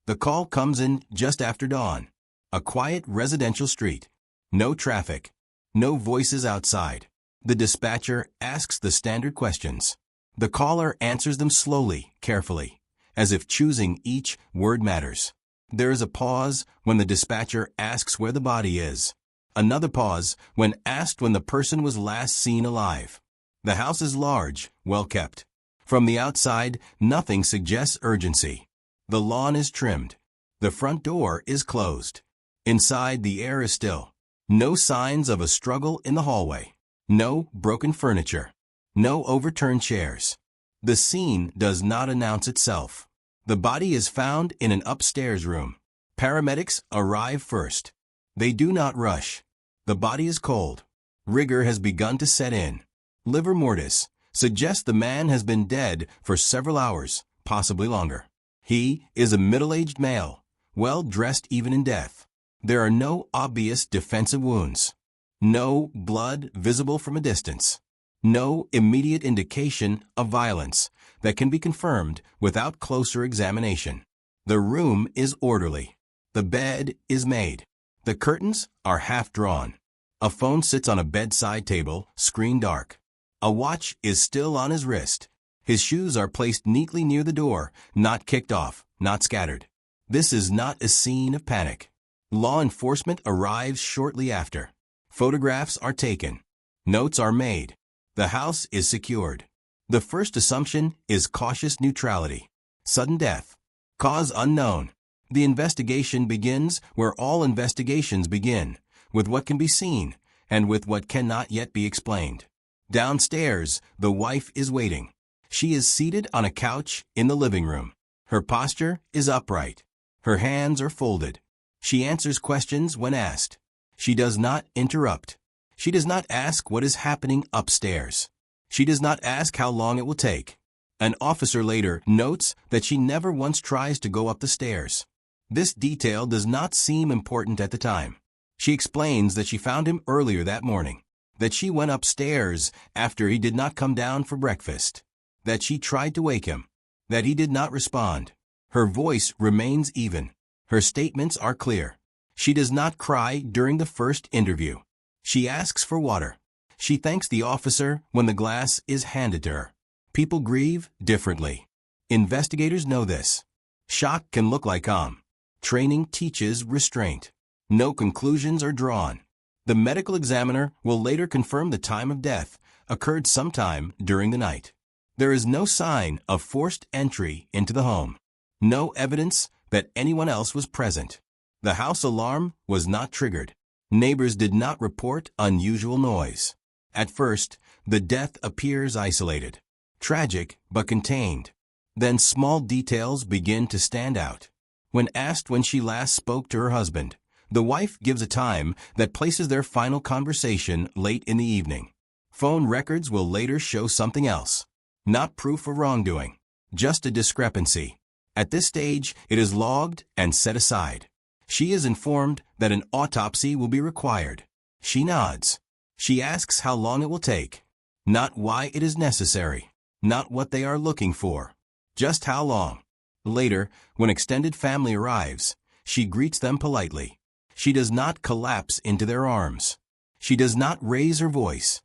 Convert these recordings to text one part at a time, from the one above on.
The call comes in just after dawn. A quiet residential street. No traffic. No voices outside. The dispatcher asks the standard questions. The caller answers them slowly, carefully, as if choosing each word matters. There is a pause when the dispatcher asks where the body is. Another pause when asked when the person was last seen alive. The house is large, well kept. From the outside, nothing suggests urgency. The lawn is trimmed. The front door is closed. Inside, the air is still. No signs of a struggle in the hallway. No broken furniture. No overturned chairs. The scene does not announce itself. The body is found in an upstairs room. Paramedics arrive first. They do not rush. The body is cold. Rigor has begun to set in. Livor mortis suggests the man has been dead for several hours, possibly longer. He is a middle-aged male, well-dressed even in death. There are no obvious defensive wounds. No blood visible from a distance. No immediate indication of violence that can be confirmed without closer examination. The room is orderly. The bed is made. The curtains are half drawn. A phone sits on a bedside table, screen dark. A watch is still on his wrist. His shoes are placed neatly near the door, not kicked off, not scattered. This is not a scene of panic. Law enforcement arrives shortly after. Photographs are taken. Notes are made. The house is secured. The first assumption is cautious neutrality. Sudden death. Cause unknown. The investigation begins where all investigations begin, with what can be seen and with what cannot yet be explained. Downstairs, the wife is waiting. She is seated on a couch in the living room. Her posture is upright. Her hands are folded. She answers questions when asked. She does not interrupt. She does not ask what is happening upstairs. She does not ask how long it will take. An officer later notes that she never once tries to go up the stairs. This detail does not seem important at the time. She explains that she found him earlier that morning, that she went upstairs after he did not come down for breakfast, that she tried to wake him, that he did not respond. Her voice remains even. Her statements are clear. She does not cry during the first interview. She asks for water. She thanks the officer when the glass is handed to her. People grieve differently. Investigators know this. Shock can look like calm. Training teaches restraint. No conclusions are drawn. The medical examiner will later confirm the time of death occurred sometime during the night. There is no sign of forced entry into the home. No evidence that anyone else was present. The house alarm was not triggered. Neighbors did not report unusual noise. At first, the death appears isolated, tragic but contained. Then small details begin to stand out. When asked when she last spoke to her husband, the wife gives a time that places their final conversation late in the evening. Phone records will later show something else. Not proof of wrongdoing, just a discrepancy. At this stage, it is logged and set aside. She is informed that an autopsy will be required. She nods. She asks how long it will take. Not why it is necessary. Not what they are looking for. Just how long. Later, when extended family arrives, she greets them politely. She does not collapse into their arms. She does not raise her voice.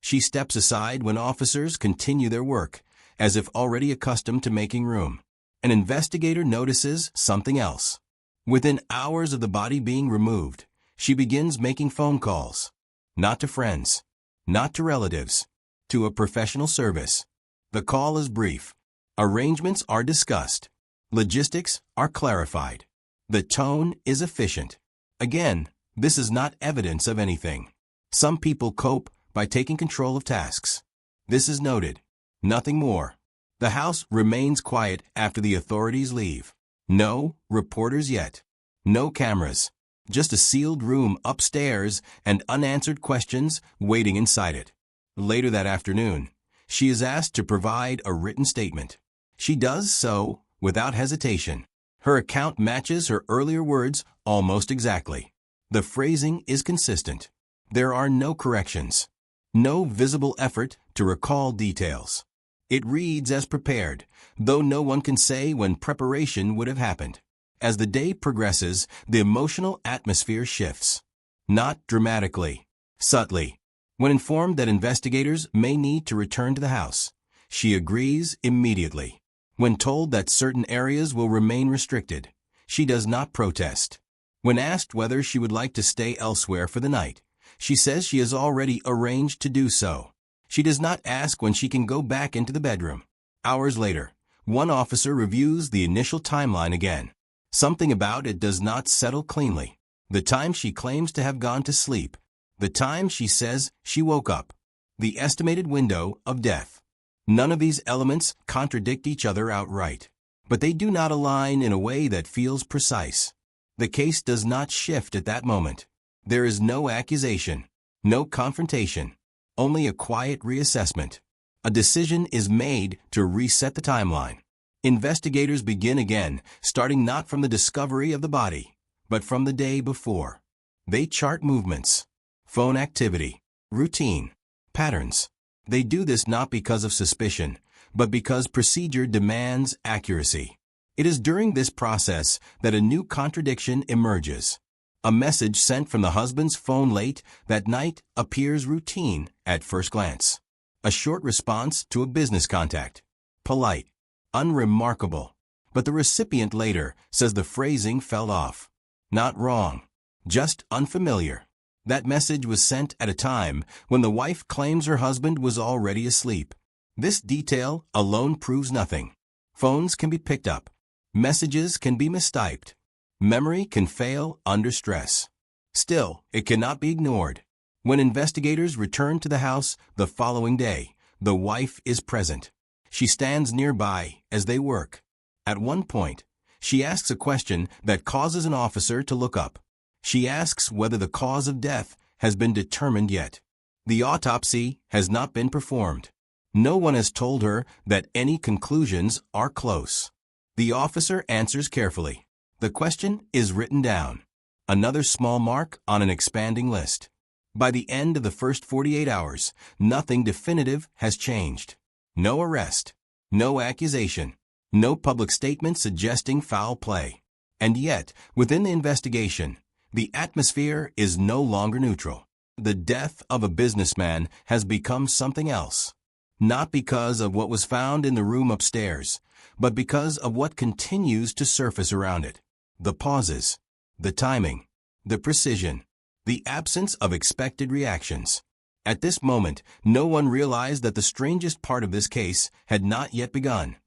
She steps aside when officers continue their work, as if already accustomed to making room. An investigator notices something else. Within hours of the body being removed, she begins making phone calls. Not to friends, not to relatives, to a professional service. The call is brief. Arrangements are discussed. Logistics are clarified. The tone is efficient. Again, this is not evidence of anything. Some people cope by taking control of tasks. This is noted. Nothing more. The house remains quiet after the authorities leave. No reporters yet. No cameras. Just a sealed room upstairs and unanswered questions waiting inside it. Later that afternoon, she is asked to provide a written statement. She does so without hesitation. Her account matches her earlier words almost exactly. The phrasing is consistent. There are no corrections. No visible effort to recall details. It reads as prepared, though no one can say when preparation would have happened. as the day progresses, the emotional atmosphere shifts. Not dramatically, subtly. When informed that investigators may need to return to the house, she agrees immediately. When told that certain areas will remain restricted, she does not protest. When asked whether she would like to stay elsewhere for the night, she says she has already arranged to do so. She does not ask when she can go back into the bedroom. Hours later, one officer reviews the initial timeline again. Something about it does not settle cleanly. The time she claims to have gone to sleep, the time she says she woke up, the estimated window of death. None of these elements contradict each other outright, but they do not align in a way that feels precise. The case does not shift at that moment. There is no accusation, no confrontation, only a quiet reassessment. A decision is made to reset the timeline. Investigators begin again, starting not from the discovery of the body, but from the day before. They chart movements, phone activity, routine, patterns. They do this not because of suspicion, but because procedure demands accuracy. It is during this process that a new contradiction emerges. A message sent from the husband's phone late that night appears routine at first glance. A short response to a business contact. Polite, unremarkable. But the recipient later says the phrasing fell off. Not wrong, just unfamiliar. That message was sent at a time when the wife claims her husband was already asleep. This detail alone proves nothing. Phones can be picked up. Messages can be mistyped. Memory can fail under stress. Still, it cannot be ignored. When investigators return to the house the following day, the wife is present. She stands nearby as they work. At one point, she asks a question that causes an officer to look up. She asks whether the cause of death has been determined yet. The autopsy has not been performed. No one has told her that any conclusions are close. The officer answers carefully. The question is written down. Another small mark on an expanding list. By the end of the first 48 hours, nothing definitive has changed. No arrest, no accusation, no public statement suggesting foul play. And yet, within the investigation, the atmosphere is no longer neutral. The death of a businessman has become something else. Not because of what was found in the room upstairs, but because of what continues to surface around it. The pauses, the timing, the precision, the absence of expected reactions. At this moment, no one realized that the strangest part of this case had not yet begun.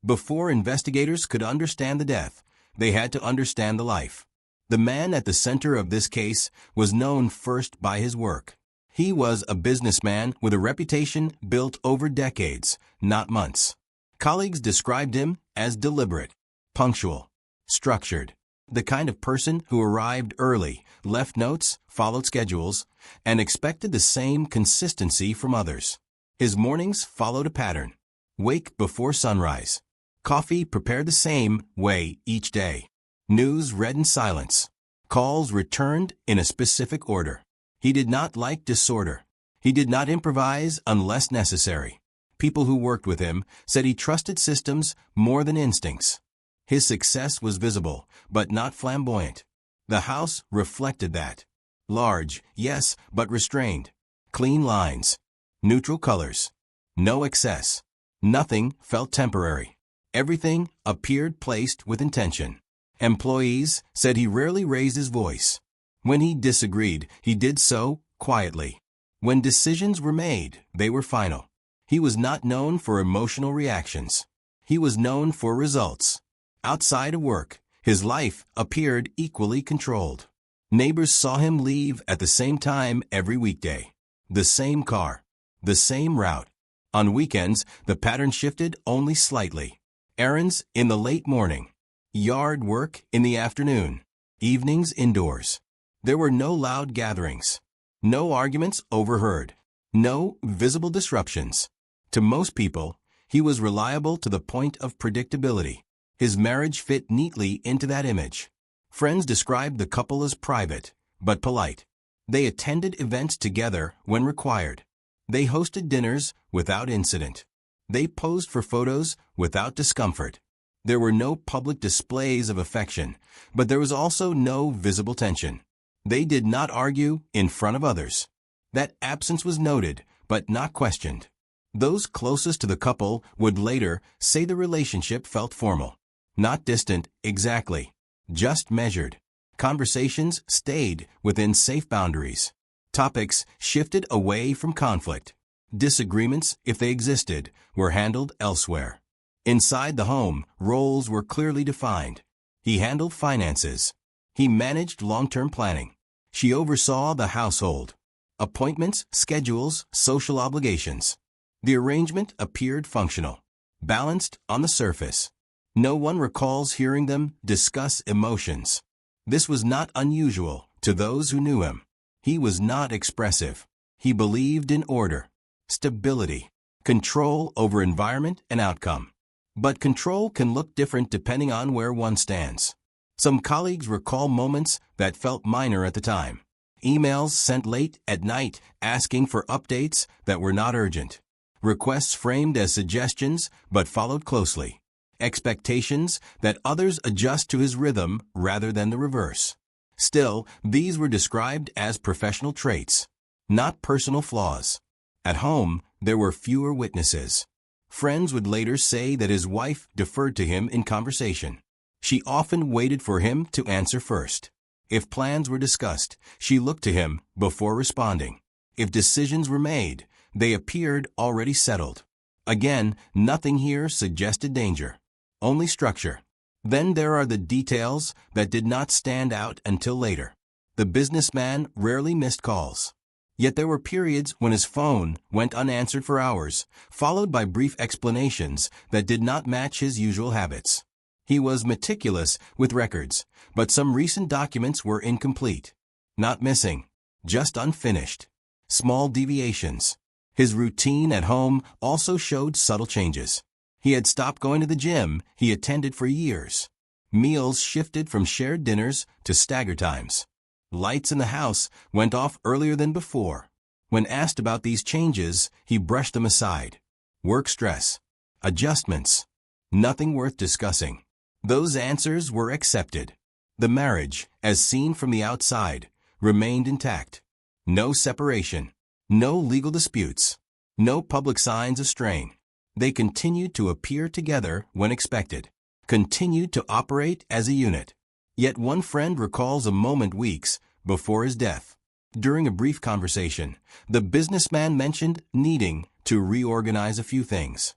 Before investigators could understand the death, they had to understand the life. The man at the center of this case was known first by his work. He was a businessman with a reputation built over decades, not months. Colleagues described him as deliberate, punctual, structured, the kind of person who arrived early, left notes, followed schedules, and expected the same consistency from others. His mornings followed a pattern. Wake before sunrise. Coffee prepared the same way each day. News read in silence. Calls returned in a specific order. He did not like disorder. He did not improvise unless necessary. People who worked with him said he trusted systems more than instincts. His success was visible, but not flamboyant. The house reflected that. Large, yes, but restrained. Clean lines. Neutral colors. No excess. Nothing felt temporary. Everything appeared placed with intention. Employees said he rarely raised his voice. When he disagreed, he did so quietly. When decisions were made, they were final. He was not known for emotional reactions. He was known for results. Outside of work, his life appeared equally controlled. Neighbors saw him leave at the same time every weekday. The same car, the same route. On weekends, the pattern shifted only slightly. Errands in the late morning. Yard work in the afternoon. Evenings indoors. There were no loud gatherings. No arguments overheard. No visible disruptions. To most people, he was reliable to the point of predictability. His marriage fit neatly into that image. Friends described the couple as private, but polite. They attended events together when required. They hosted dinners without incident. They posed for photos without discomfort. There were no public displays of affection, but there was also no visible tension. They did not argue in front of others. That absence was noted, but not questioned. Those closest to the couple would later say the relationship felt formal. Not distant, exactly. Just measured. Conversations stayed within safe boundaries. Topics shifted away from conflict. Disagreements, if they existed, were handled elsewhere. Inside the home, roles were clearly defined. He handled finances. He managed long-term planning. She oversaw the household. Appointments, schedules, social obligations. The arrangement appeared functional, balanced on the surface. No one recalls hearing them discuss emotions. This was not unusual to those who knew him. He was not expressive. He believed in order, stability, control over environment and outcome. But control can look different depending on where one stands. Some colleagues recall moments that felt minor at the time. Emails sent late at night asking for updates that were not urgent. Requests framed as suggestions but followed closely. Expectations that others adjust to his rhythm rather than the reverse. Still, these were described as professional traits, not personal flaws. At home, there were fewer witnesses. Friends would later say that his wife deferred to him in conversation. She often waited for him to answer first. If plans were discussed, she looked to him before responding. If decisions were made, they appeared already settled. Again, nothing here suggested danger, only structure. Then there are the details that did not stand out until later. The businessman rarely missed calls. Yet there were periods when his phone went unanswered for hours, followed by brief explanations that did not match his usual habits. He was meticulous with records, but some recent documents were incomplete. Not missing, just unfinished. Small deviations. His routine at home also showed subtle changes. He had stopped going to the gym he attended for years. Meals shifted from shared dinners to stagger times. Lights in the house went off earlier than before. When asked about these changes, he brushed them aside. Work stress. Adjustments. Nothing worth discussing. Those answers were accepted. The marriage, as seen from the outside, remained intact. No separation. No legal disputes. No public signs of strain. They continued to appear together when expected. Continued to operate as a unit. Yet one friend recalls a moment weeks before his death. During a brief conversation, the businessman mentioned needing to reorganize a few things.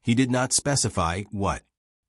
He did not specify what.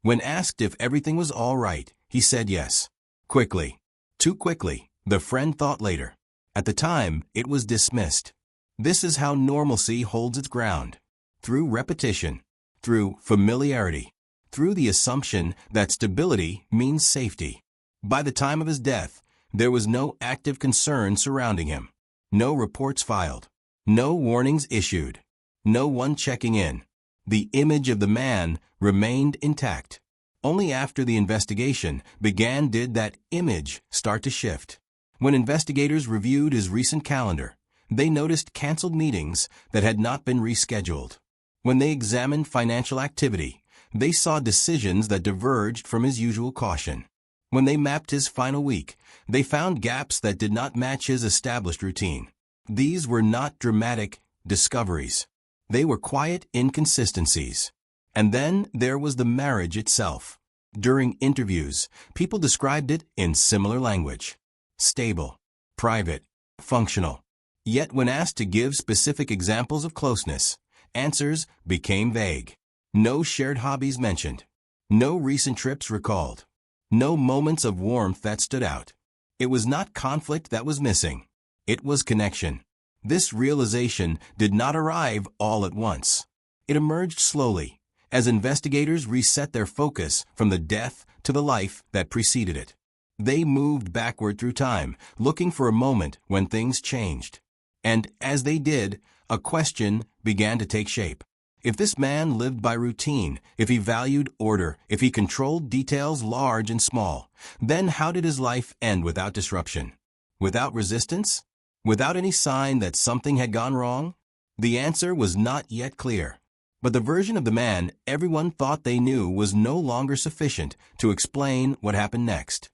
When asked if everything was all right, he said yes. Quickly. Too quickly, the friend thought later. At the time, it was dismissed. This is how normalcy holds its ground. Through repetition. Through familiarity. Through the assumption that stability means safety. By the time of his death, there was no active concern surrounding him. No reports filed. No warnings issued. No one checking in. The image of the man remained intact. Only after the investigation began did that image start to shift. When investigators reviewed his recent calendar, they noticed canceled meetings that had not been rescheduled. When they examined financial activity, they saw decisions that diverged from his usual caution. When they mapped his final week, they found gaps that did not match his established routine. These were not dramatic discoveries. They were quiet inconsistencies. And then there was the marriage itself. During interviews, people described it in similar language. Stable, private, functional. Yet when asked to give specific examples of closeness, answers became vague. No shared hobbies mentioned. No recent trips recalled. No moments of warmth that stood out. It was not conflict that was missing. It was connection. This realization did not arrive all at once. It emerged slowly, as investigators reset their focus from the death to the life that preceded it. They moved backward through time, looking for a moment when things changed. And as they did, a question began to take shape. If this man lived by routine, if he valued order, if he controlled details large and small, then how did his life end without disruption? Without resistance? Without any sign that something had gone wrong? The answer was not yet clear. But the version of the man everyone thought they knew was no longer sufficient to explain what happened next.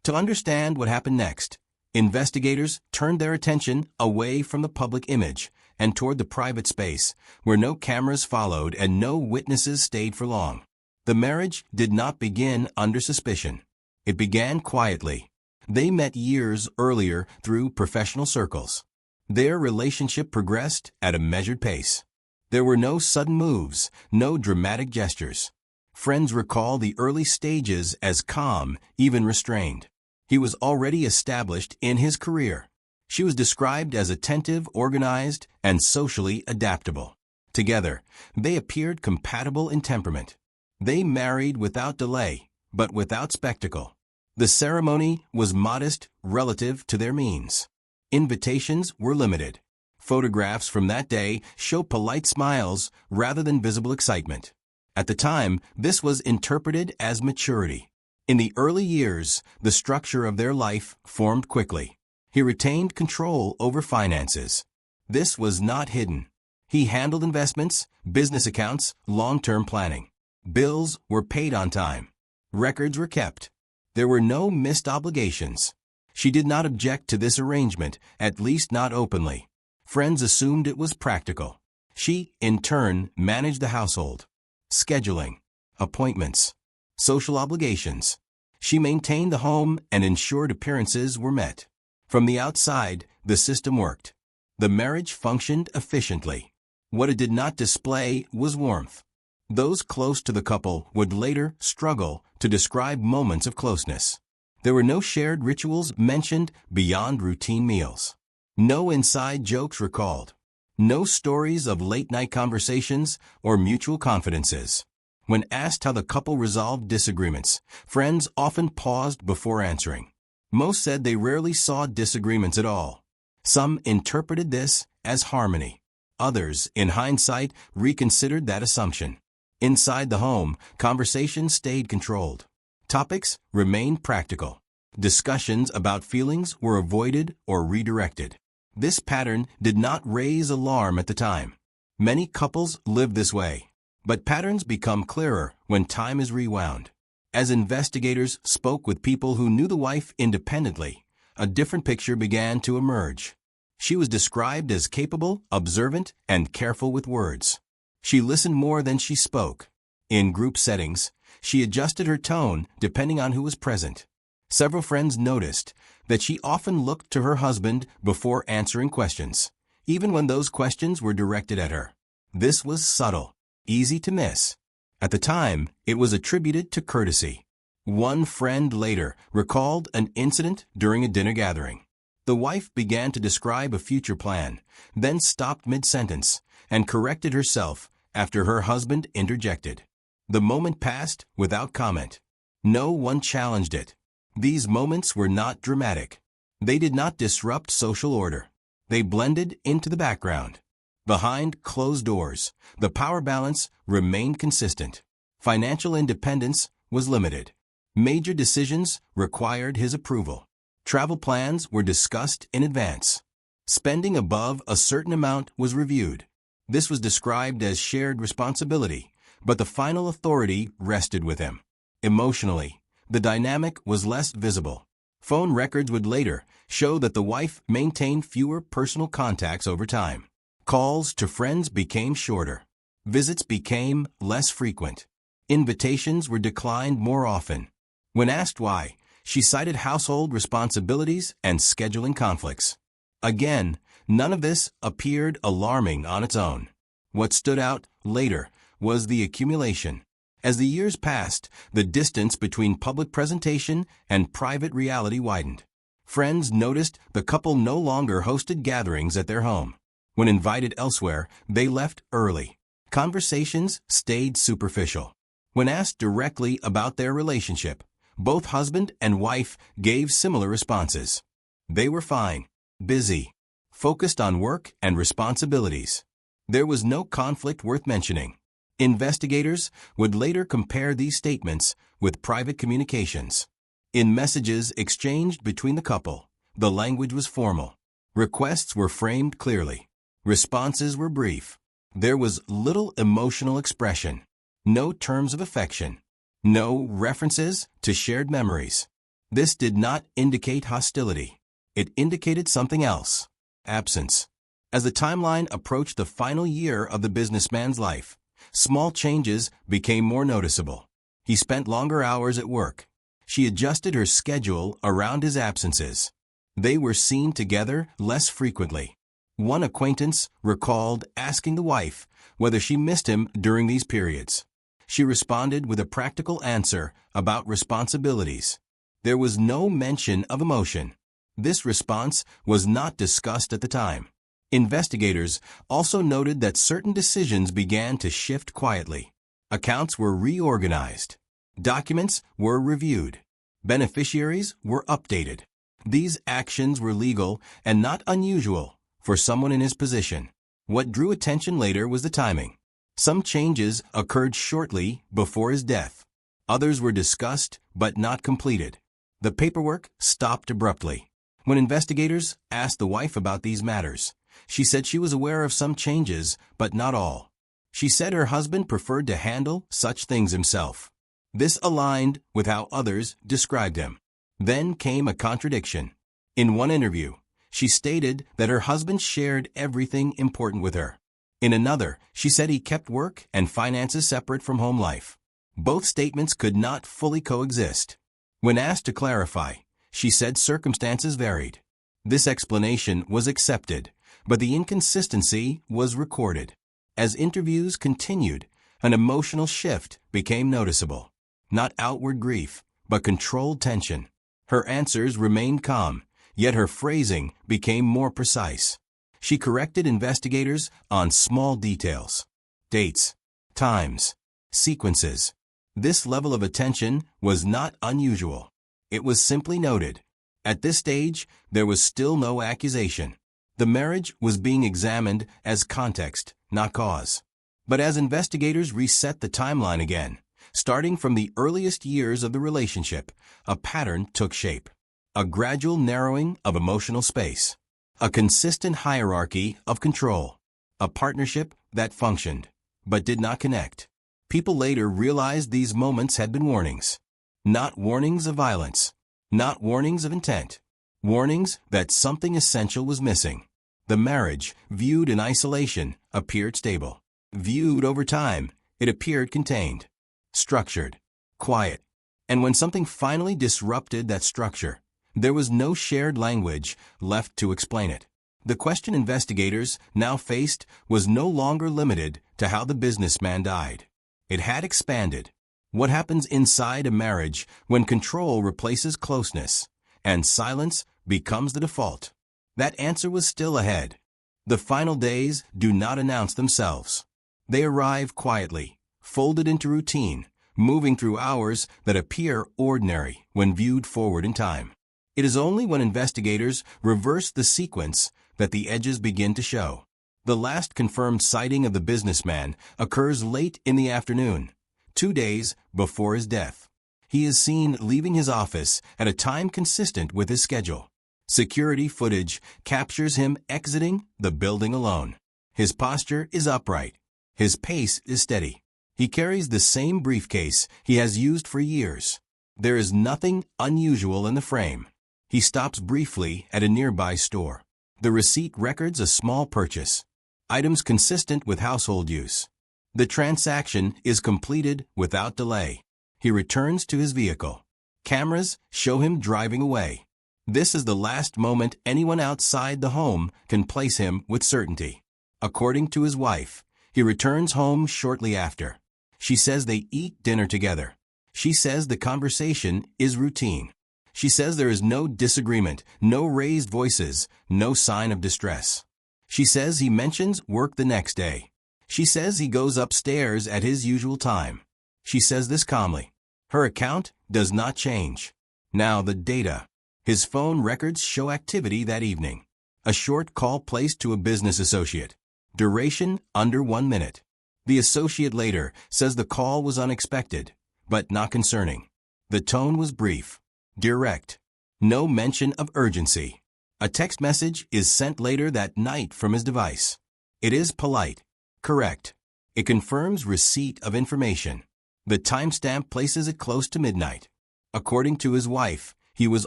To understand what happened next, investigators turned their attention away from the public image and toward the private space, where no cameras followed and no witnesses stayed for long. The marriage did not begin under suspicion. It began quietly. They met years earlier through professional circles. Their relationship progressed at a measured pace. There were no sudden moves, no dramatic gestures. Friends recall the early stages as calm, even restrained. He was already established in his career. She was described as attentive, organized, and socially adaptable. Together, they appeared compatible in temperament. They married without delay, but without spectacle. The ceremony was modest relative to their means. Invitations were limited. Photographs from that day show polite smiles rather than visible excitement. At the time, this was interpreted as maturity. In the early years, the structure of their life formed quickly. He retained control over finances. This was not hidden. He handled investments, business accounts, long-term planning. Bills were paid on time. Records were kept. There were no missed obligations. She did not object to this arrangement, at least not openly. Friends assumed it was practical. She, in turn, managed the household. Scheduling, appointments, social obligations. She maintained the home and ensured appearances were met. From the outside, the system worked. The marriage functioned efficiently. What it did not display was warmth. Those close to the couple would later struggle to describe moments of closeness. There were no shared rituals mentioned beyond routine meals. No inside jokes recalled. No stories of late-night conversations or mutual confidences. When asked how the couple resolved disagreements, friends often paused before answering. Most said they rarely saw disagreements at all. Some interpreted this as harmony. Others, in hindsight, reconsidered that assumption. Inside the home, conversations stayed controlled. Topics remained practical. Discussions about feelings were avoided or redirected. This pattern did not raise alarm at the time. Many couples live this way, but patterns become clearer when time is rewound. As investigators spoke with people who knew the wife independently, a different picture began to emerge. She was described as capable, observant, and careful with words. She listened more than she spoke. In group settings, she adjusted her tone depending on who was present. Several friends noticed that she often looked to her husband before answering questions, even when those questions were directed at her. This was subtle, easy to miss. At the time, it was attributed to courtesy. One friend later recalled an incident during a dinner gathering. The wife began to describe a future plan, then stopped mid-sentence and corrected herself after her husband interjected. The moment passed without comment. No one challenged it. These moments were not dramatic. They did not disrupt social order. They blended into the background. Behind closed doors, the power balance remained consistent. Financial independence was limited. Major decisions required his approval. Travel plans were discussed in advance. Spending above a certain amount was reviewed. This was described as shared responsibility, but the final authority rested with him. Emotionally, the dynamic was less visible. Phone records would later show that the wife maintained fewer personal contacts over time. Calls to friends became shorter. Visits became less frequent. Invitations were declined more often. When asked why, she cited household responsibilities and scheduling conflicts. Again, none of this appeared alarming on its own. What stood out later was the accumulation. As the years passed, the distance between public presentation and private reality widened. Friends noticed the couple no longer hosted gatherings at their home. When invited elsewhere, they left early. Conversations stayed superficial. When asked directly about their relationship, both husband and wife gave similar responses. They were fine, busy, focused on work and responsibilities. There was no conflict worth mentioning. Investigators would later compare these statements with private communications. In messages exchanged between the couple, the language was formal. Requests were framed clearly. Responses were brief. There was little emotional expression, no terms of affection, no references to shared memories. This did not indicate hostility. It indicated something else: absence. As the timeline approached the final year of the businessman's life, small changes became more noticeable. He spent longer hours at work. She adjusted her schedule around his absences. They were seen together less frequently. One acquaintance recalled asking the wife whether she missed him during these periods. She responded with a practical answer about responsibilities. There was no mention of emotion. This response was not discussed at the time. Investigators also noted that certain decisions began to shift quietly. Accounts were reorganized. Documents were reviewed. Beneficiaries were updated. These actions were legal and not unusual for someone in his position. What drew attention later was the timing. Some changes occurred shortly before his death. Others were discussed but not completed. The paperwork stopped abruptly. When investigators asked the wife about these matters, she said she was aware of some changes, but not all. She said her husband preferred to handle such things himself. This aligned with how others described him. Then came a contradiction. In one interview, she stated that her husband shared everything important with her. In another, she said he kept work and finances separate from home life. Both statements could not fully coexist. When asked to clarify, she said circumstances varied. This explanation was accepted, but the inconsistency was recorded. As interviews continued, an emotional shift became noticeable. Not outward grief, but controlled tension. Her answers remained calm, yet her phrasing became more precise. She corrected investigators on small details: dates, times, sequences. This level of attention was not unusual. It was simply noted. At this stage, there was still no accusation. The marriage was being examined as context, not cause. But as investigators reset the timeline again, starting from the earliest years of the relationship, a pattern took shape. A gradual narrowing of emotional space. A consistent hierarchy of control. A partnership that functioned, but did not connect. People later realized these moments had been warnings. Not warnings of violence. Not warnings of intent. Warnings that something essential was missing. The marriage, viewed in isolation, appeared stable. Viewed over time, it appeared contained, structured, quiet. And when something finally disrupted that structure, there was no shared language left to explain it. The question investigators now faced was no longer limited to how the businessman died. It had expanded. What happens inside a marriage when control replaces closeness and silence becomes the default? That answer was still ahead. The final days do not announce themselves. They arrive quietly, folded into routine, moving through hours that appear ordinary when viewed forward in time. It is only when investigators reverse the sequence that the edges begin to show. The last confirmed sighting of the businessman occurs late in the afternoon, 2 days before his death. He is seen leaving his office at a time consistent with his schedule. Security footage captures him exiting the building alone. His posture is upright. His pace is steady. He carries the same briefcase he has used for years. There is nothing unusual in the frame. He stops briefly at a nearby store. The receipt records a small purchase. Items consistent with household use. The transaction is completed without delay. He returns to his vehicle. Cameras show him driving away. This is the last moment anyone outside the home can place him with certainty. According to his wife, he returns home shortly after. She says they eat dinner together. She says the conversation is routine. She says there is no disagreement, no raised voices, no sign of distress. She says he mentions work the next day. She says he goes upstairs at his usual time. She says this calmly. Her account does not change. Now the data. His phone records show activity that evening. A short call placed to a business associate. Duration under 1 minute. The associate later says the call was unexpected, but not concerning. The tone was brief. Direct. No mention of urgency. A text message is sent later that night from his device. It is polite. Correct. It confirms receipt of information. The timestamp places it close to midnight. According to his wife, he was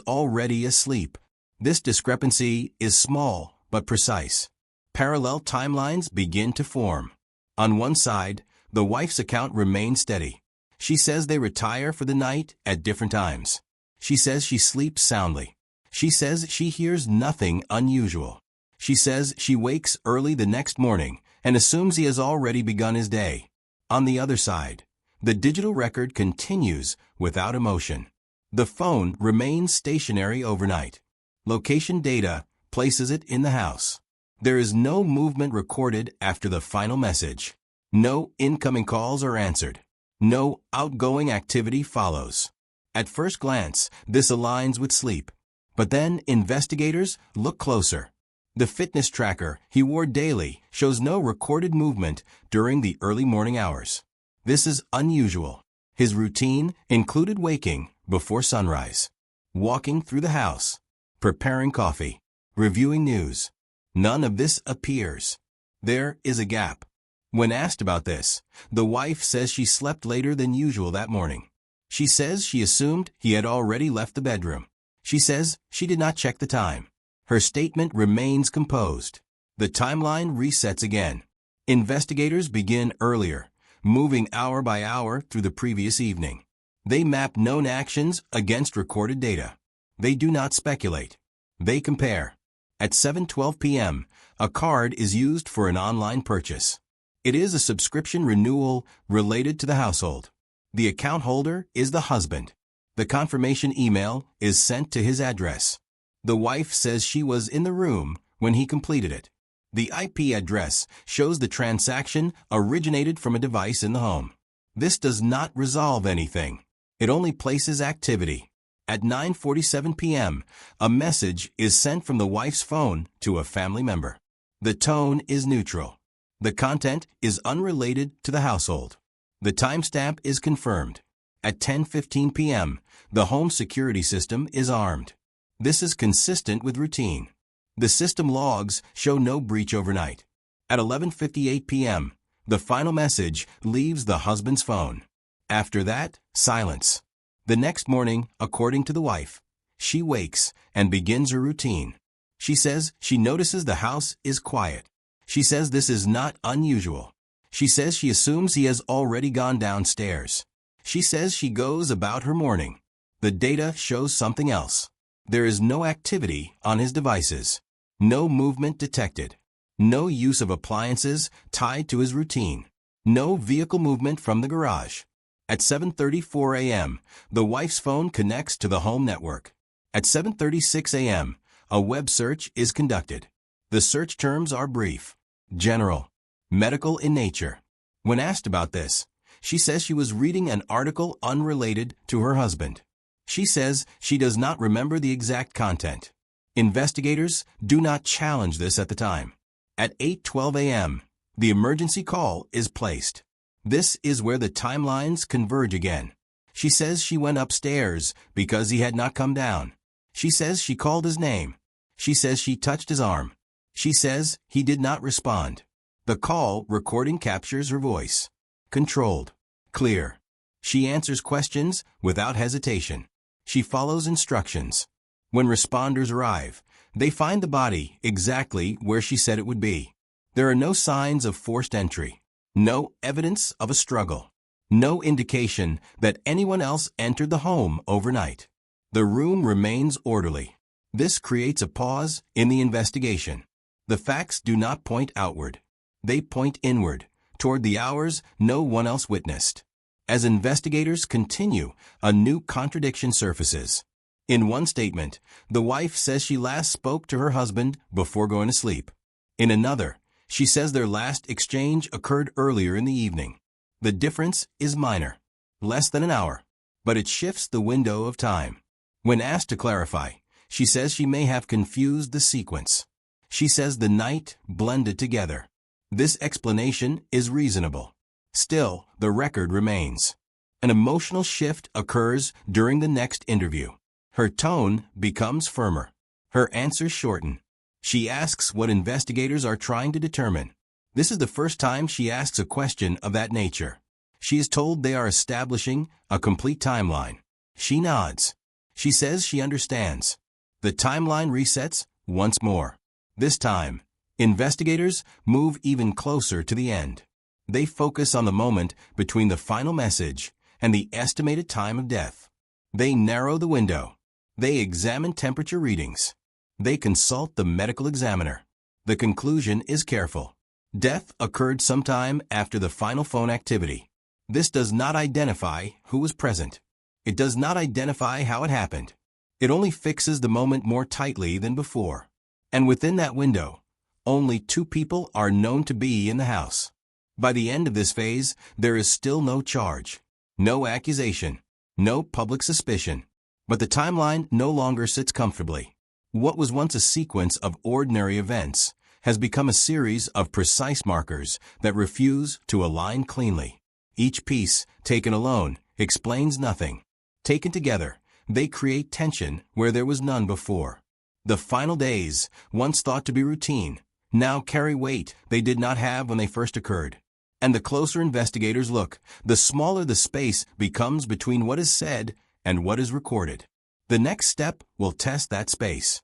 already asleep. This discrepancy is small but precise. Parallel timelines begin to form. On one side, the wife's account remains steady. She says they retire for the night at different times. She says she sleeps soundly. She says she hears nothing unusual. She says she wakes early the next morning and assumes he has already begun his day. On the other side, the digital record continues without emotion. The phone remains stationary overnight. Location data places it in the house. There is no movement recorded after the final message. No incoming calls are answered. No outgoing activity follows. At first glance, this aligns with sleep. But then investigators look closer. The fitness tracker he wore daily shows no recorded movement during the early morning hours. This is unusual. His routine included waking before sunrise, walking through the house, preparing coffee, reviewing news. None of this appears. There is a gap. When asked about this, the wife says she slept later than usual that morning. She says she assumed he had already left the bedroom. She says she did not check the time. Her statement remains composed. The timeline resets again. Investigators begin earlier, moving hour by hour through the previous evening. They map known actions against recorded data. They do not speculate. They compare. At 7:12 p.m., a card is used for an online purchase. It is a subscription renewal related to the household. The account holder is the husband. The confirmation email is sent to his address. The wife says she was in the room when he completed it. The IP address shows the transaction originated from a device in the home. This does not resolve anything. It only places activity. At 9:47 p.m., a message is sent from the wife's phone to a family member. The tone is neutral. The content is unrelated to the household. The timestamp is confirmed. At 10:15 p.m., the home security system is armed. This is consistent with routine. The system logs show no breach overnight. At 11:58 p.m., the final message leaves the husband's phone. After that, silence. The next morning, according to the wife, she wakes and begins her routine. She says she notices the house is quiet. She says this is not unusual. She says she assumes he has already gone downstairs. She says she goes about her morning. The data shows something else. There is no activity on his devices. No movement detected. No use of appliances tied to his routine. No vehicle movement from the garage. At 7:34 a.m., the wife's phone connects to the home network. At 7:36 a.m., a web search is conducted. The search terms are brief, general, medical in nature. When asked about this, she says she was reading an article unrelated to her husband. She says she does not remember the exact content. Investigators do not challenge this at the time. At 8:12 a.m., the emergency call is placed. This is where the timelines converge again. She says she went upstairs because he had not come down. She says she called his name. She says she touched his arm. She says he did not respond. The call recording captures her voice. Controlled. Clear. She answers questions without hesitation. She follows instructions. When responders arrive, they find the body exactly where she said it would be. There are no signs of forced entry. No evidence of a struggle. No indication that anyone else entered the home overnight. The room remains orderly. This creates a pause in the investigation. The facts do not point outward. They point inward, toward the hours no one else witnessed. As investigators continue, a new contradiction surfaces. In one statement, the wife says she last spoke to her husband before going to sleep. In another, she says their last exchange occurred earlier in the evening. The difference is minor, less than an hour, but it shifts the window of time. When asked to clarify, she says she may have confused the sequence. She says the night blended together. This explanation is reasonable. Still, the record remains. An emotional shift occurs during the next interview. Her tone becomes firmer. Her answers shorten. She asks what investigators are trying to determine. This is the first time she asks a question of that nature. She is told they are establishing a complete timeline. She nods. She says she understands. The timeline resets once more. This time, investigators move even closer to the end. They focus on the moment between the final message and the estimated time of death. They narrow the window. They examine temperature readings. They consult the medical examiner. The conclusion is careful. Death occurred sometime after the final phone activity. This does not identify who was present. It does not identify how it happened. It only fixes the moment more tightly than before. And within that window, only 2 people are known to be in the house. By the end of this phase, there is still no charge, no accusation, no public suspicion. But the timeline no longer sits comfortably. What was once a sequence of ordinary events has become a series of precise markers that refuse to align cleanly. Each piece, taken alone, explains nothing. Taken together, they create tension where there was none before. The final days, once thought to be routine, now carry weight they did not have when they first occurred. And the closer investigators look, the smaller the space becomes between what is said and what is recorded. The next step will test that space.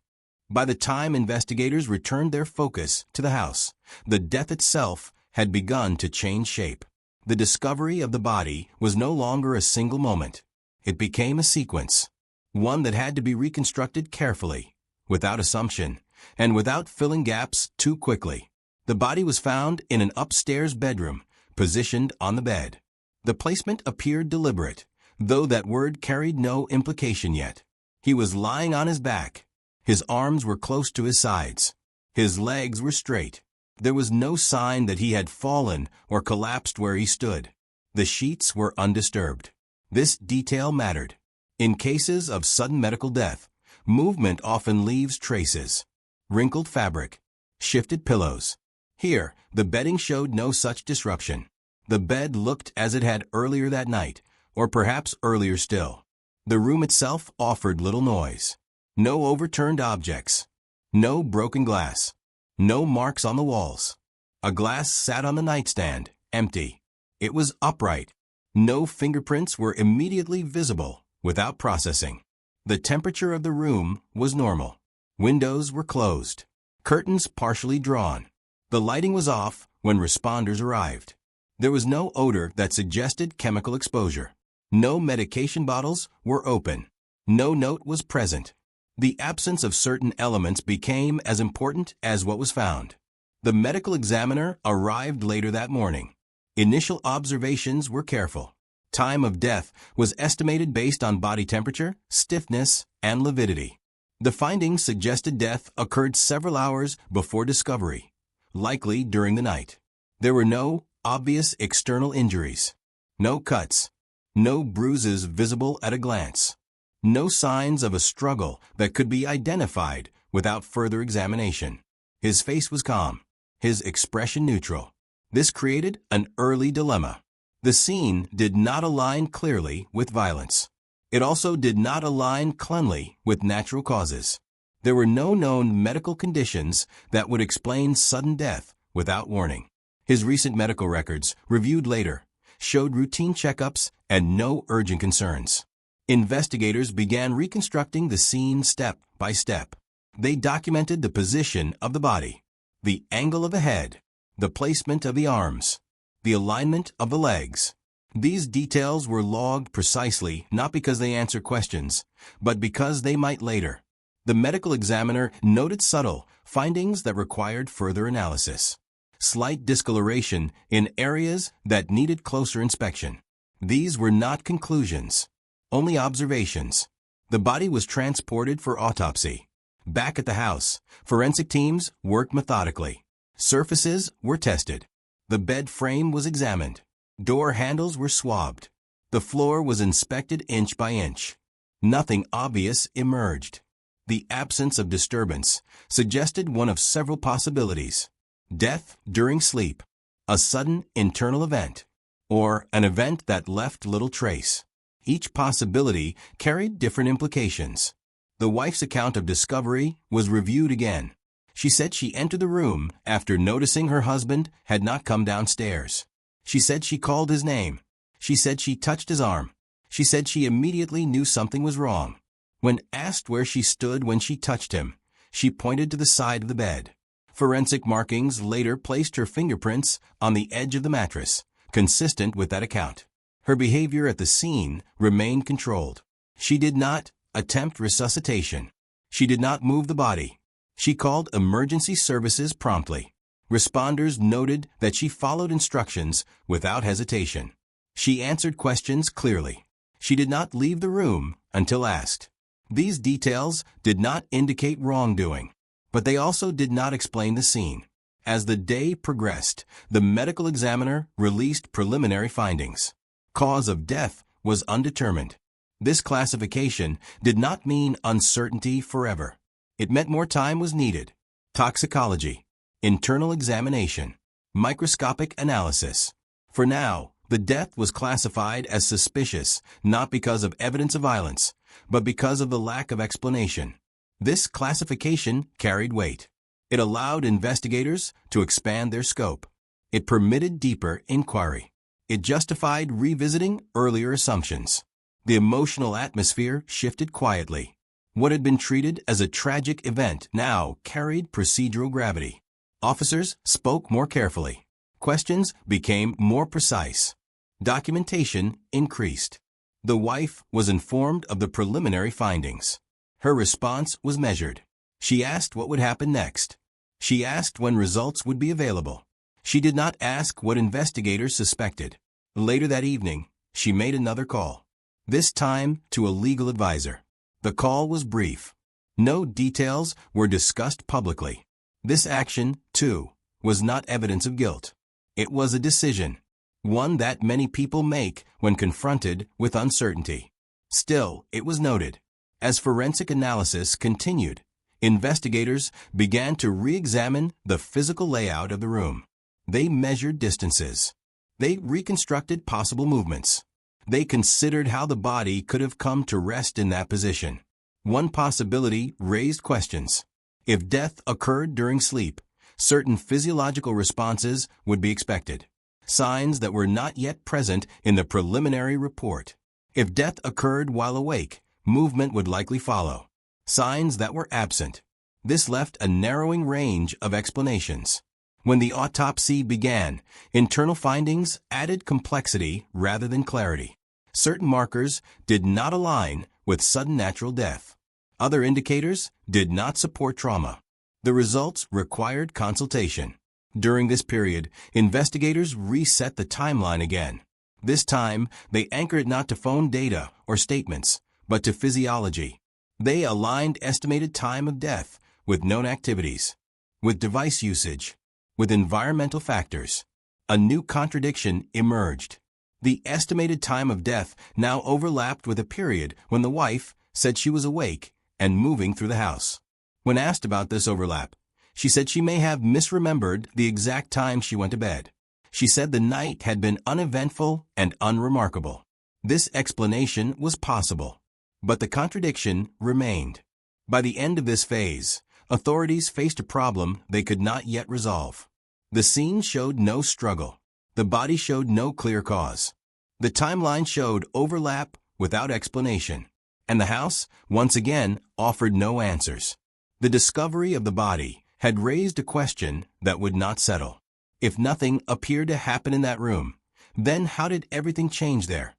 By the time investigators returned their focus to the house, the death itself had begun to change shape. The discovery of the body was no longer a single moment. It became a sequence, one that had to be reconstructed carefully, without assumption, and without filling gaps too quickly. The body was found in an upstairs bedroom, positioned on the bed. The placement appeared deliberate, though that word carried no implication yet. He was lying on his back. His arms were close to his sides. His legs were straight. There was no sign that he had fallen or collapsed where he stood. The sheets were undisturbed. This detail mattered. In cases of sudden medical death, movement often leaves traces. Wrinkled fabric, shifted pillows. Here, the bedding showed no such disruption. The bed looked as it had earlier that night, or perhaps earlier still. The room itself offered little noise. No overturned objects. No broken glass. No marks on the walls. A glass sat on the nightstand, empty. It was upright. No fingerprints were immediately visible without processing. The temperature of the room was normal. Windows were closed. Curtains partially drawn. The lighting was off when responders arrived. There was no odor that suggested chemical exposure. No medication bottles were open. No note was present. The absence of certain elements became as important as what was found. The medical examiner arrived later that morning. Initial observations were careful. Time of death was estimated based on body temperature, stiffness, and lividity. The findings suggested death occurred several hours before discovery, likely during the night. There were no obvious external injuries, no cuts, no bruises visible at a glance, no signs of a struggle that could be identified without further examination. His face was calm, his expression neutral. This created an early dilemma. The scene did not align clearly with violence. It also did not align cleanly with natural causes. There were no known medical conditions that would explain sudden death without warning. His recent medical records, reviewed later, showed routine checkups and no urgent concerns. Investigators began reconstructing the scene step by step. They documented the position of the body, the angle of the head, the placement of the arms, the alignment of the legs. These details were logged precisely not because they answer questions, but because they might later. The medical examiner noted subtle findings that required further analysis. Slight discoloration in areas that needed closer inspection. These were not conclusions, only observations. The body was transported for autopsy. Back at the house, forensic teams worked methodically. Surfaces were tested. The bed frame was examined. Door handles were swabbed. The floor was inspected inch by inch. Nothing obvious emerged. The absence of disturbance suggested one of several possibilities. Death during sleep, a sudden internal event, or an event that left little trace. Each possibility carried different implications. The wife's account of discovery was reviewed again. She said she entered the room after noticing her husband had not come downstairs. She said she called his name. She said she touched his arm. She said she immediately knew something was wrong. When asked where she stood when she touched him, she pointed to the side of the bed. Forensic markings later placed her fingerprints on the edge of the mattress, consistent with that account. Her behavior at the scene remained controlled. She did not attempt resuscitation. She did not move the body. She called emergency services promptly. Responders noted that she followed instructions without hesitation. She answered questions clearly. She did not leave the room until asked. These details did not indicate wrongdoing, but they also did not explain the scene. As the day progressed, the medical examiner released preliminary findings. Cause of death was undetermined. This classification did not mean uncertainty forever. It meant more time was needed. Toxicology, internal examination, microscopic analysis. For now, the death was classified as suspicious not because of evidence of violence, but because of the lack of explanation. This classification carried weight. It allowed investigators to expand their scope. It permitted deeper inquiry. It justified revisiting earlier assumptions. The emotional atmosphere shifted quietly. What had been treated as a tragic event now carried procedural gravity. Officers spoke more carefully. Questions became more precise. Documentation increased. The wife was informed of the preliminary findings. Her response was measured. She asked what would happen next. She asked when results would be available. She did not ask what investigators suspected. Later that evening, she made another call. This time to a legal advisor. The call was brief. No details were discussed publicly. This action, too, was not evidence of guilt. It was a decision, one that many people make when confronted with uncertainty. Still, it was noted. As forensic analysis continued, investigators began to re-examine the physical layout of the room. They measured distances. They reconstructed possible movements. They considered how the body could have come to rest in that position. One possibility raised questions. If death occurred during sleep, certain physiological responses would be expected, signs that were not yet present in the preliminary report. If death occurred while awake, movement would likely follow, signs that were absent. This left a narrowing range of explanations. When the autopsy began, internal findings added complexity rather than clarity. Certain markers did not align with sudden natural death. Other indicators did not support trauma. The results required consultation. During this period, investigators reset the timeline again. This time, they anchored it not to phone data or statements, but to physiology. They aligned estimated time of death with known activities, with device usage, with environmental factors. A new contradiction emerged. The estimated time of death now overlapped with a period when the wife said she was awake and moving through the house. When asked about this overlap, she said she may have misremembered the exact time she went to bed. She said the night had been uneventful and unremarkable. This explanation was possible, but the contradiction remained. By the end of this phase, authorities faced a problem they could not yet resolve. The scene showed no struggle. The body showed no clear cause. The timeline showed overlap without explanation. And the house, once again, offered no answers. The discovery of the body had raised a question that would not settle. If nothing appeared to happen in that room, then how did everything change there?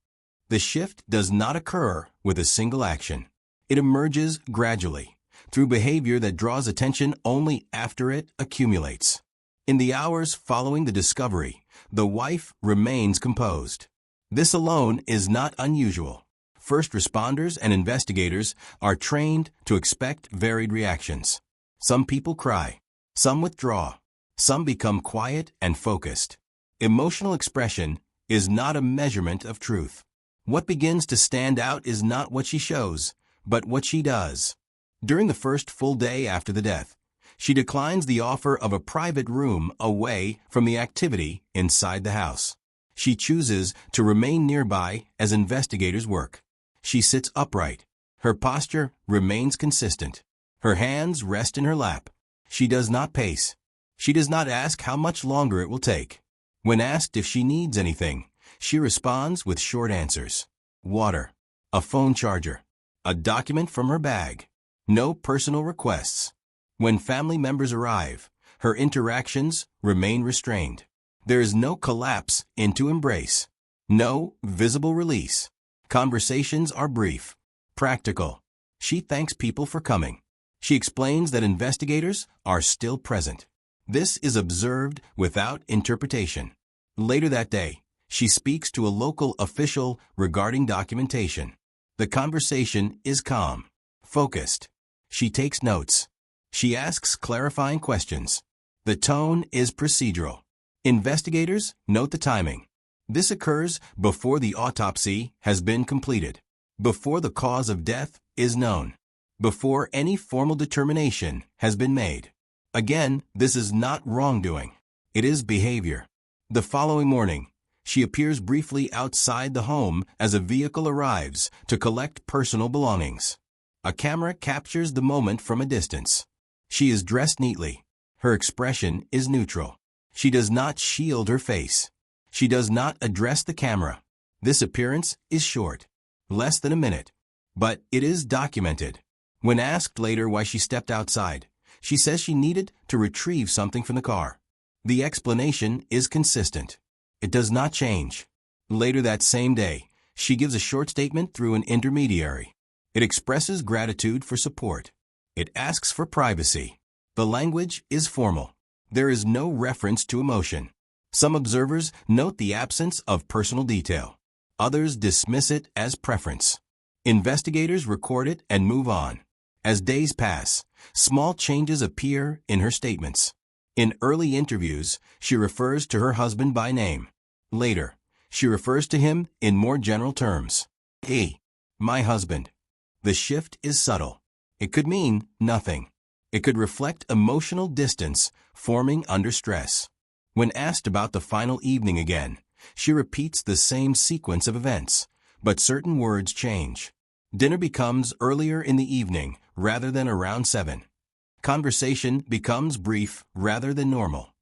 The shift does not occur with a single action. It emerges gradually, through behavior that draws attention only after it accumulates. In the hours following the discovery, the wife remains composed. This alone is not unusual. First responders and investigators are trained to expect varied reactions. Some people cry, some withdraw, some become quiet and focused. Emotional expression is not a measurement of truth. What begins to stand out is not what she shows, but what she does. During the first full day after the death, she declines the offer of a private room away from the activity inside the house. She chooses to remain nearby as investigators work. She sits upright. Her posture remains consistent. Her hands rest in her lap. She does not pace. She does not ask how much longer it will take. When asked if she needs anything, she responds with short answers. Water, a phone charger, a document from her bag. No personal requests. When family members arrive, her interactions remain restrained. There is no collapse into embrace. No visible release. Conversations are brief, practical. She thanks people for coming. She explains that investigators are still present. This is observed without interpretation. Later that day, she speaks to a local official regarding documentation. The conversation is calm, focused. She takes notes. She asks clarifying questions. The tone is procedural. Investigators note the timing. This occurs before the autopsy has been completed, before the cause of death is known, before any formal determination has been made. Again, this is not wrongdoing. It is behavior. The following morning, she appears briefly outside the home as a vehicle arrives to collect personal belongings. A camera captures the moment from a distance. She is dressed neatly. Her expression is neutral. She does not shield her face. She does not address the camera. This appearance is short, less than a minute, but it is documented. When asked later why she stepped outside, she says she needed to retrieve something from the car. The explanation is consistent. It does not change. Later that same day, she gives a short statement through an intermediary. It expresses gratitude for support. It asks for privacy. The language is formal. There is no reference to emotion. Some observers note the absence of personal detail. Others dismiss it as preference. Investigators record it and move on. As days pass, small changes appear in her statements. In early interviews, she refers to her husband by name. Later, she refers to him in more general terms. My husband. The shift is subtle. It could mean nothing. It could reflect emotional distance forming under stress. When asked about the final evening again, she repeats the same sequence of events, but certain words change. Dinner becomes earlier in the evening rather than around 7. Conversation becomes brief rather than normal.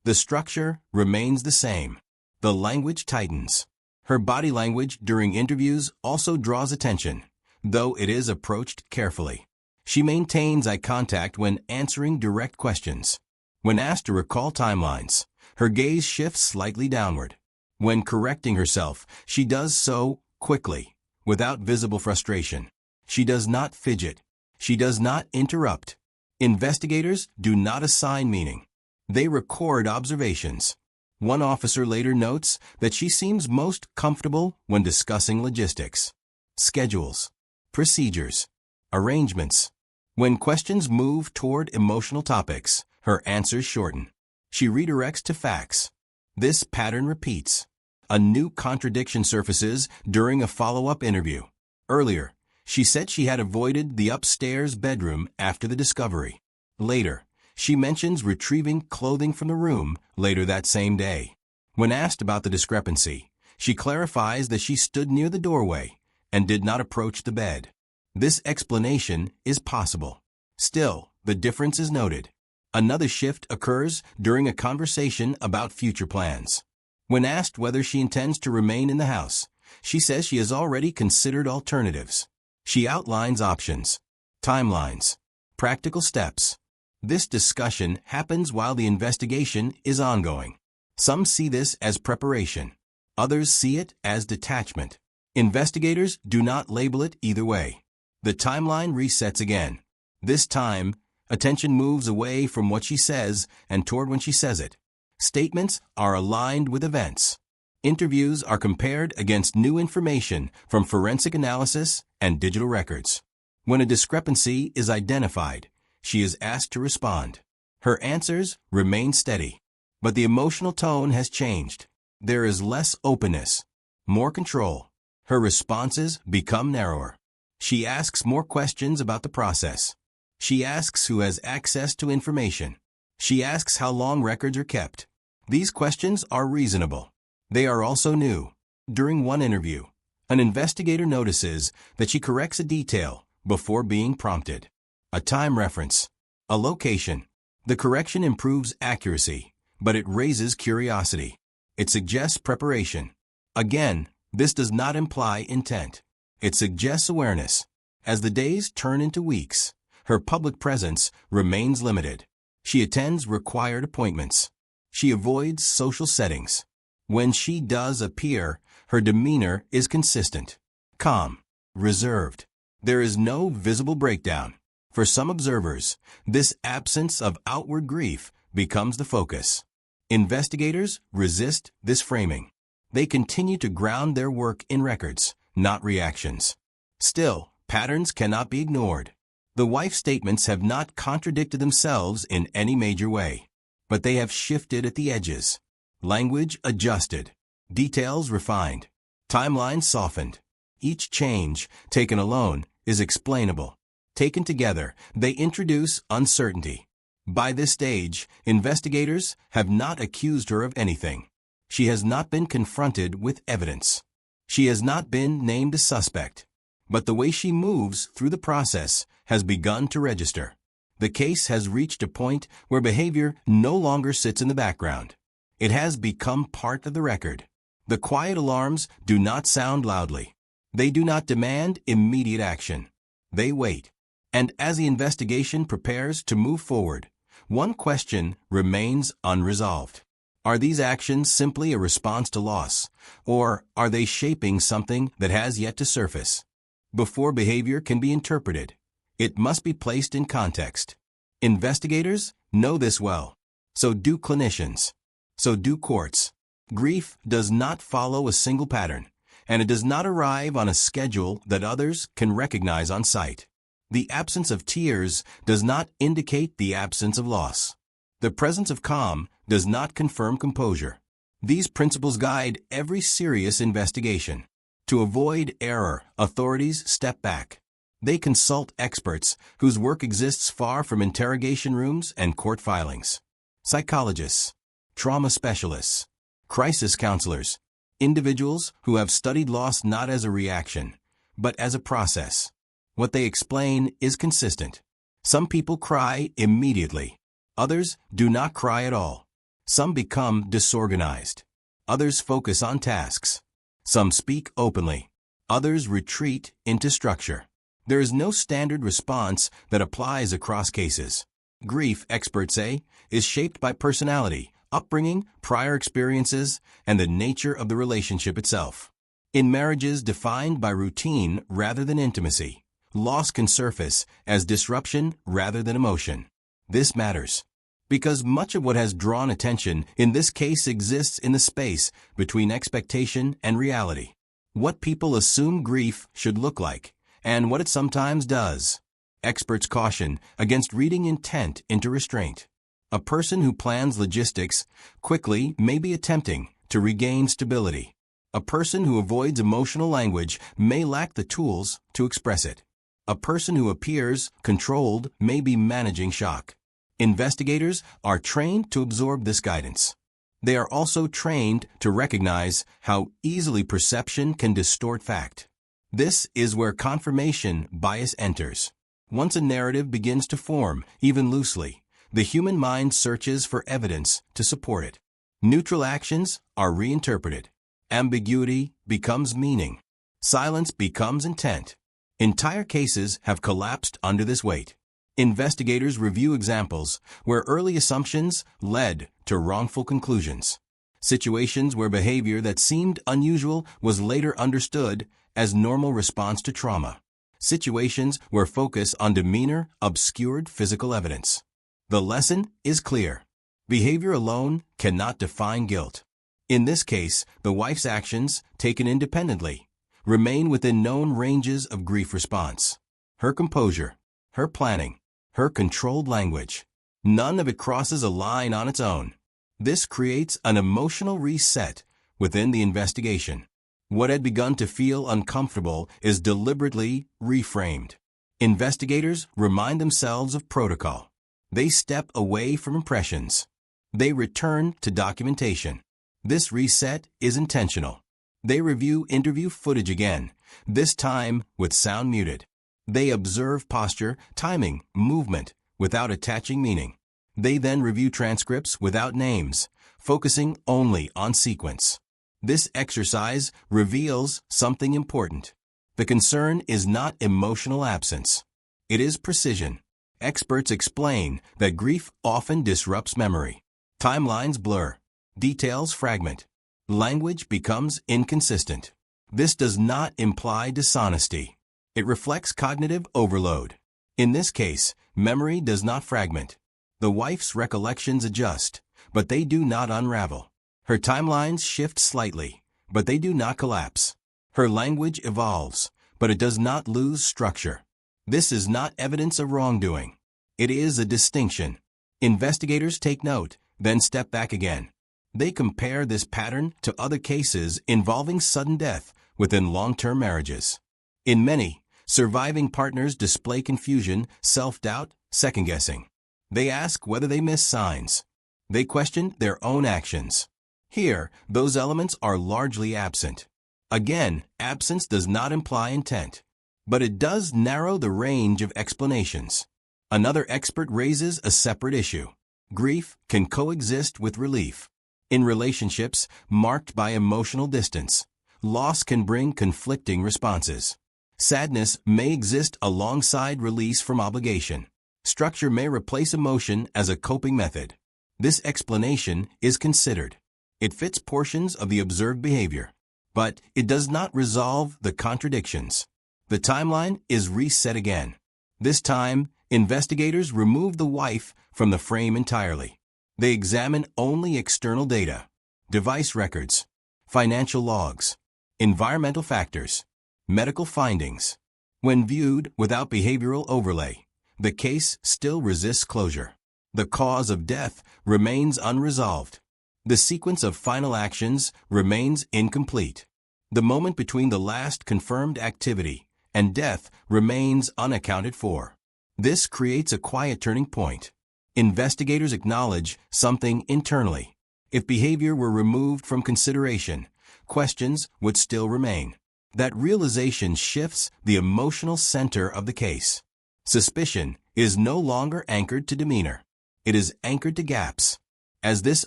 The structure remains the same. The language tightens. Her body language during interviews also draws attention, though it is approached carefully. She maintains eye contact when answering direct questions. When asked to recall timelines, her gaze shifts slightly downward. When correcting herself, she does so quickly, without visible frustration. She does not fidget. She does not interrupt. Investigators do not assign meaning. They record observations. One officer later notes that she seems most comfortable when discussing logistics, schedules, procedures, arrangements. When questions move toward emotional topics, her answers shorten. She redirects to facts. This pattern repeats. A new contradiction surfaces during a follow-up interview. Earlier, she said she had avoided the upstairs bedroom after the discovery. Later, she mentions retrieving clothing from the room later that same day. When asked about the discrepancy, she clarifies that she stood near the doorway and did not approach the bed. This explanation is possible. Still, the difference is noted. Another shift occurs during a conversation about future plans. When asked whether she intends to remain in the house, she says she has already considered alternatives. She outlines options, timelines, practical steps. This discussion happens while the investigation is ongoing. Some see this as preparation. Others see it as detachment. Investigators do not label it either way. The timeline resets again. This time, attention moves away from what she says and toward when she says it. Statements are aligned with events. Interviews are compared against new information from forensic analysis and digital records. When a discrepancy is identified, she is asked to respond. Her answers remain steady, but the emotional tone has changed. There is less openness, more control. Her responses become narrower. She asks more questions about the process. She asks who has access to information. She asks how long records are kept. These questions are reasonable. They are also new. During one interview, an investigator notices that she corrects a detail before being prompted. A time reference, a location, The correction improves accuracy, but it raises curiosity. It suggests preparation. Again, this does not imply intent. It suggests awareness. As the days turn into weeks, her public presence remains limited. She attends required appointments. She avoids social settings. When she does appear, her demeanor is consistent, calm, reserved. There is no visible breakdown. For some observers, this absence of outward grief becomes the focus. Investigators resist this framing. They continue to ground their work in records, not reactions. Still, patterns cannot be ignored. The wife's statements have not contradicted themselves in any major way, but they have shifted at the edges. Language adjusted, details refined, timelines softened. Each change, taken alone, is explainable. Taken together, they introduce uncertainty. By this stage, investigators have not accused her of anything. She has not been confronted with evidence. She has not been named a suspect. But the way she moves through the process has begun to register. The case has reached a point where behavior no longer sits in the background. It has become part of the record. The quiet alarms do not sound loudly. They do not demand immediate action. They wait. And as the investigation prepares to move forward, one question remains unresolved. Are these actions simply a response to loss, or are they shaping something that has yet to surface? Before behavior can be interpreted, it must be placed in context. Investigators know this well. So do clinicians. So do courts. Grief does not follow a single pattern, and it does not arrive on a schedule that others can recognize on sight. The absence of tears does not indicate the absence of loss. The presence of calm does not confirm composure. These principles guide every serious investigation. To avoid error, authorities step back. They consult experts whose work exists far from interrogation rooms and court filings. Psychologists, trauma specialists, crisis counselors, individuals who have studied loss not as a reaction, but as a process. What they explain is consistent. Some people cry immediately. Others do not cry at all. Some become disorganized. Others focus on tasks. Some speak openly. Others retreat into structure. There is no standard response that applies across cases. Grief, experts say, is shaped by personality, upbringing, prior experiences, and the nature of the relationship itself. In marriages defined by routine rather than intimacy, loss can surface as disruption rather than emotion. This matters because much of what has drawn attention in this case exists in the space between expectation and reality. What people assume grief should look like, and what it sometimes does. Experts caution against reading intent into restraint. A person who plans logistics quickly may be attempting to regain stability. A person who avoids emotional language may lack the tools to express it. A person who appears controlled may be managing shock. Investigators are trained to absorb this guidance. They are also trained to recognize how easily perception can distort fact. This is where confirmation bias enters. Once a narrative begins to form, even loosely, the human mind searches for evidence to support it. Neutral actions are reinterpreted. Ambiguity becomes meaning. Silence becomes intent. Entire cases have collapsed under this weight. Investigators review examples where early assumptions led to wrongful conclusions. Situations where behavior that seemed unusual was later understood as normal response to trauma. Situations where focus on demeanor obscured physical evidence. The lesson is clear. Behavior alone cannot define guilt. In this case, the wife's actions, taken independently, remain within known ranges of grief response. Her composure, her planning, her controlled language. None of it crosses a line on its own. This creates an emotional reset within the investigation. What had begun to feel uncomfortable is deliberately reframed. Investigators remind themselves of protocol. They step away from impressions. They return to documentation. This reset is intentional. They review interview footage again, this time with sound muted. They observe posture, timing, movement, without attaching meaning. They then review transcripts without names, focusing only on sequence. This exercise reveals something important. The concern is not emotional absence. It is precision. Experts explain that grief often disrupts memory. Timelines blur. Details fragment. Language becomes inconsistent. This does not imply dishonesty. It reflects cognitive overload. In this case, memory does not fragment. The wife's recollections adjust, but they do not unravel. Her timelines shift slightly, but they do not collapse. Her language evolves, but it does not lose structure. This is not evidence of wrongdoing. It is a distinction. Investigators take note, then step back again. They compare this pattern to other cases involving sudden death within long-term marriages. In many, surviving partners display confusion, self-doubt, second-guessing. They ask whether they miss signs. They question their own actions. Here, those elements are largely absent. Again, absence does not imply intent, but it does narrow the range of explanations. Another expert raises a separate issue. Grief can coexist with relief. In relationships marked by emotional distance, loss can bring conflicting responses. Sadness may exist alongside release from obligation. Structure may replace emotion as a coping method. This explanation is considered. It fits portions of the observed behavior, but it does not resolve the contradictions. The timeline is reset again. This time, investigators remove the wife from the frame entirely. They examine only external data, device records, financial logs, environmental factors, medical findings. When viewed without behavioral overlay, the case still resists closure. The cause of death remains unresolved. The sequence of final actions remains incomplete. The moment between the last confirmed activity and death remains unaccounted for. This creates a quiet turning point. Investigators acknowledge something internally. If behavior were removed from consideration, questions would still remain. That realization shifts the emotional center of the case. Suspicion is no longer anchored to demeanor. It is anchored to gaps. As this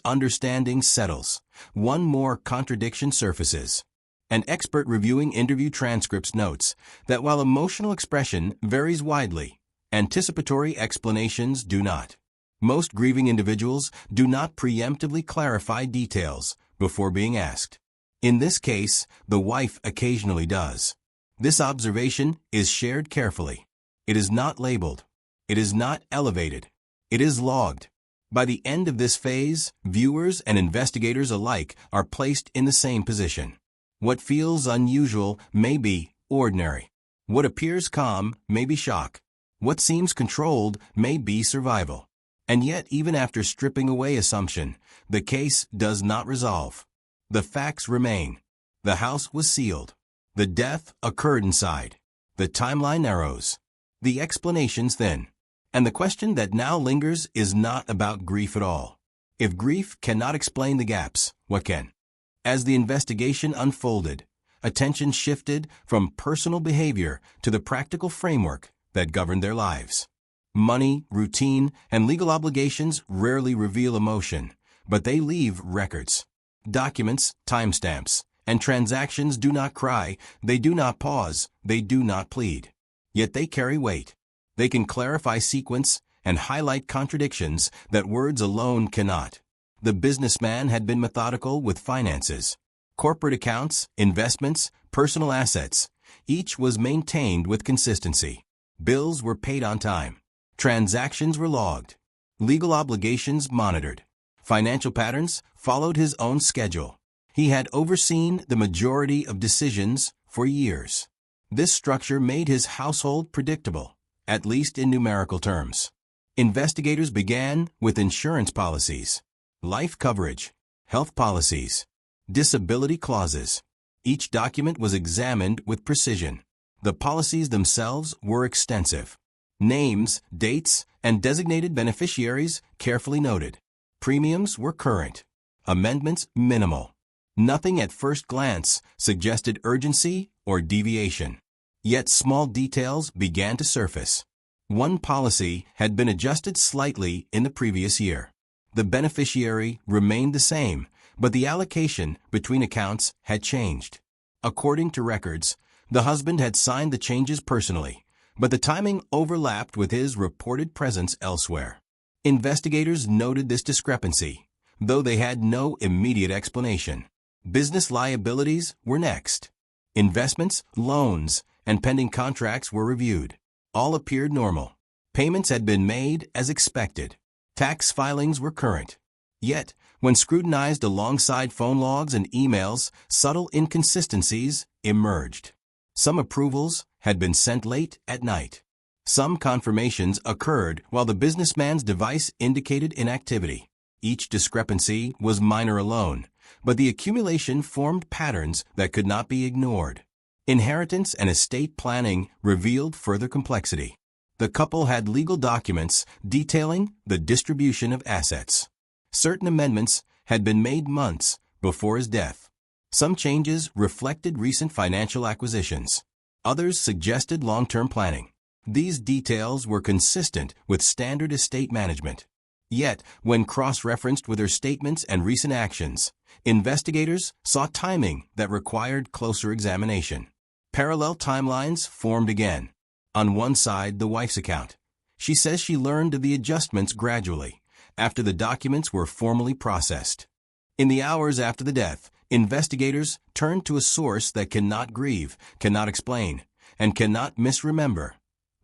understanding settles, one more contradiction surfaces. An expert reviewing interview transcripts notes that while emotional expression varies widely, anticipatory explanations do not. Most grieving individuals do not preemptively clarify details before being asked. In this case, the wife occasionally does. This observation is shared carefully. It is not labeled. It is not elevated. It is logged. By the end of this phase, viewers and investigators alike are placed in the same position. What feels unusual may be ordinary. What appears calm may be shock. What seems controlled may be survival. And yet, even after stripping away assumption, the case does not resolve. The facts remain. The house was sealed. The death occurred inside. The timeline narrows. The explanations thin. And the question that now lingers is not about grief at all. If grief cannot explain the gaps, what can? As the investigation unfolded, attention shifted from personal behavior to the practical framework that governed their lives. Money, routine, and legal obligations rarely reveal emotion, but they leave records. Documents, timestamps, and transactions do not cry, they do not pause, they do not plead. Yet they carry weight. They can clarify sequence and highlight contradictions that words alone cannot. The businessman had been methodical with finances. Corporate accounts, investments, personal assets, each was maintained with consistency. Bills were paid on time. Transactions were logged. Legal obligations monitored. Financial patterns followed his own schedule. He had overseen the majority of decisions for years. This structure made his household predictable, at least in numerical terms. Investigators began with insurance policies, life coverage, health policies, disability clauses. Each document was examined with precision. The policies themselves were extensive. Names, dates, and designated beneficiaries carefully noted. Premiums were current. Amendments minimal. Nothing at first glance suggested urgency or deviation. Yet small details began to surface. One policy had been adjusted slightly in the previous year. The beneficiary remained the same, but the allocation between accounts had changed. According to records, the husband had signed the changes personally, but the timing overlapped with his reported presence elsewhere. Investigators noted this discrepancy, though they had no immediate explanation. Business liabilities were next. Investments, loans, and pending contracts were reviewed. All appeared normal. Payments had been made as expected. Tax filings were current. Yet, when scrutinized alongside phone logs and emails, subtle inconsistencies emerged. Some approvals had been sent late at night. Some confirmations occurred while the businessman's device indicated inactivity. Each discrepancy was minor alone, but the accumulation formed patterns that could not be ignored. Inheritance and estate planning revealed further complexity. The couple had legal documents detailing the distribution of assets. Certain amendments had been made months before his death. Some changes reflected recent financial acquisitions. Others suggested long-term planning. These details were consistent with standard estate management. Yet, when cross-referenced with her statements and recent actions, investigators saw timing that required closer examination. Parallel timelines formed again. On one side, the wife's account. She says she learned of the adjustments gradually, after the documents were formally processed. In the hours after the death, investigators turned to a source that cannot grieve, cannot explain, and cannot misremember: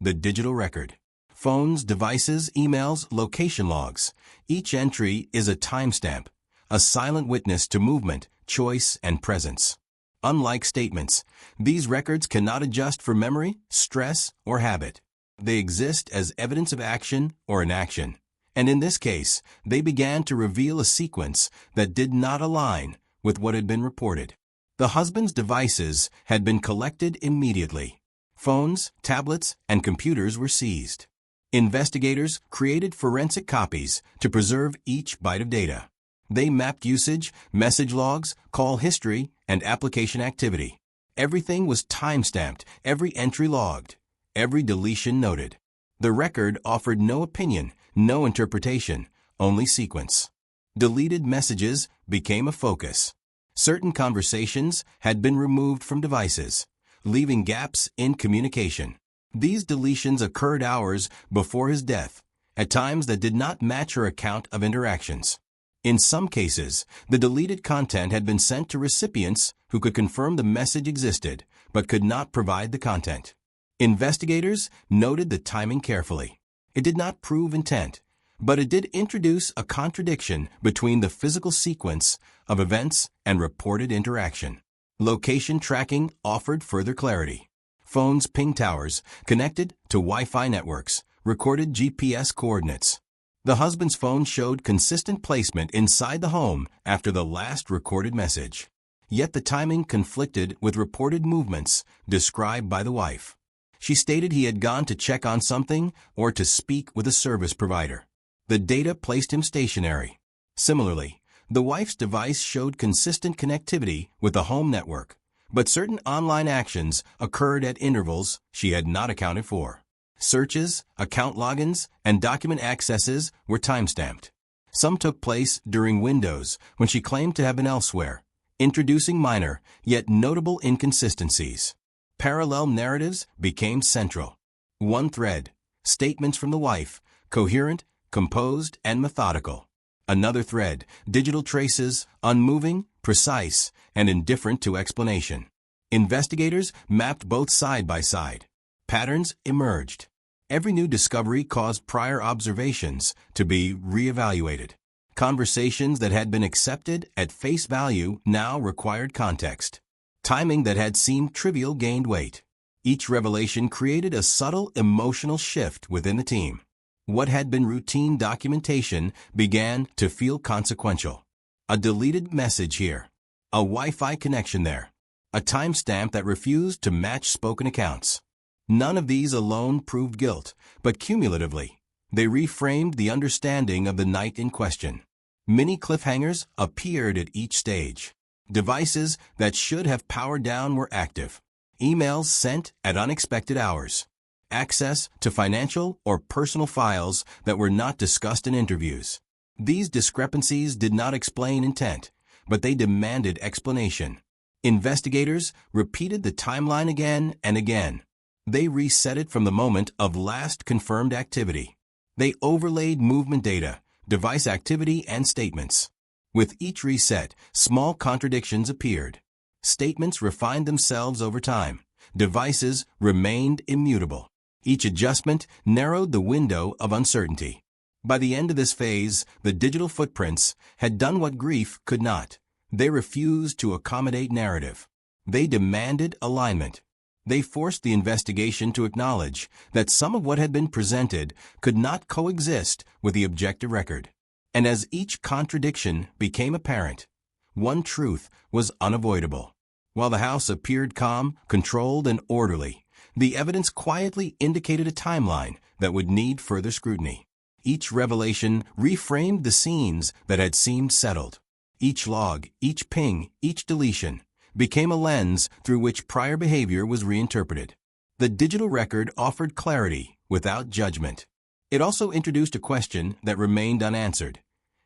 the digital record. Phones, devices, emails, location logs. Each entry is a timestamp, a silent witness to movement, choice, and presence. Unlike statements, these records cannot adjust for memory, stress, or habit. They exist as evidence of action or inaction. And in this case, they began to reveal a sequence that did not align with what had been reported. The husband's devices had been collected immediately. Phones, tablets, and computers were seized. Investigators created forensic copies to preserve each byte of data. They mapped usage, message logs, call history, and application activity. Everything was time-stamped, every entry logged, every deletion noted. The record offered no opinion, no interpretation, only sequence. Deleted messages became a focus. Certain conversations had been removed from devices, leaving gaps in communication. These deletions occurred hours before his death, at times that did not match her account of interactions. In some cases, the deleted content had been sent to recipients who could confirm the message existed, but could not provide the content. Investigators noted the timing carefully. It did not prove intent, but it did introduce a contradiction between the physical sequence of events and reported interaction. Location tracking offered further clarity. Phones' ping towers connected to Wi-Fi networks recorded GPS coordinates. The husband's phone showed consistent placement inside the home after the last recorded message. Yet the timing conflicted with reported movements described by the wife. She stated he had gone to check on something or to speak with a service provider. The data placed him stationary. Similarly, the wife's device showed consistent connectivity with the home network, but certain online actions occurred at intervals she had not accounted for. Searches, account logins, and document accesses were timestamped. Some took place during windows when she claimed to have been elsewhere, introducing minor, yet notable inconsistencies. Parallel narratives became central. One thread, statements from the wife, coherent, composed, and methodical. Another thread, digital traces, unmoving, precise, and indifferent to explanation. Investigators mapped both side by side. Patterns emerged. Every new discovery caused prior observations to be reevaluated. Conversations that had been accepted at face value now required context. Timing that had seemed trivial gained weight. Each revelation created a subtle emotional shift within the team. What had been routine documentation began to feel consequential. A deleted message here. A Wi-Fi connection there. A timestamp that refused to match spoken accounts. None of these alone proved guilt, but cumulatively, they reframed the understanding of the night in question. Many cliffhangers appeared at each stage. Devices that should have powered down were active. Emails sent at unexpected hours. access to financial or personal files that were not discussed in interviews. These discrepancies did not explain intent, but they demanded explanation. Investigators repeated the timeline again and again. They reset it from the moment of last confirmed activity. They overlaid movement data, device activity, and statements. With each reset, small contradictions appeared. Statements refined themselves over time. Devices remained immutable. Each adjustment narrowed the window of uncertainty. By the end of this phase, the digital footprints had done what grief could not. They refused to accommodate narrative. They demanded alignment. They forced the investigation to acknowledge that some of what had been presented could not coexist with the objective record. And as each contradiction became apparent, one truth was unavoidable. While the house appeared calm, controlled, and orderly, the evidence quietly indicated a timeline that would need further scrutiny. Each revelation reframed the scenes that had seemed settled. Each log, each ping, each deletion became a lens through which prior behavior was reinterpreted. The digital record offered clarity without judgment. It also introduced a question that remained unanswered.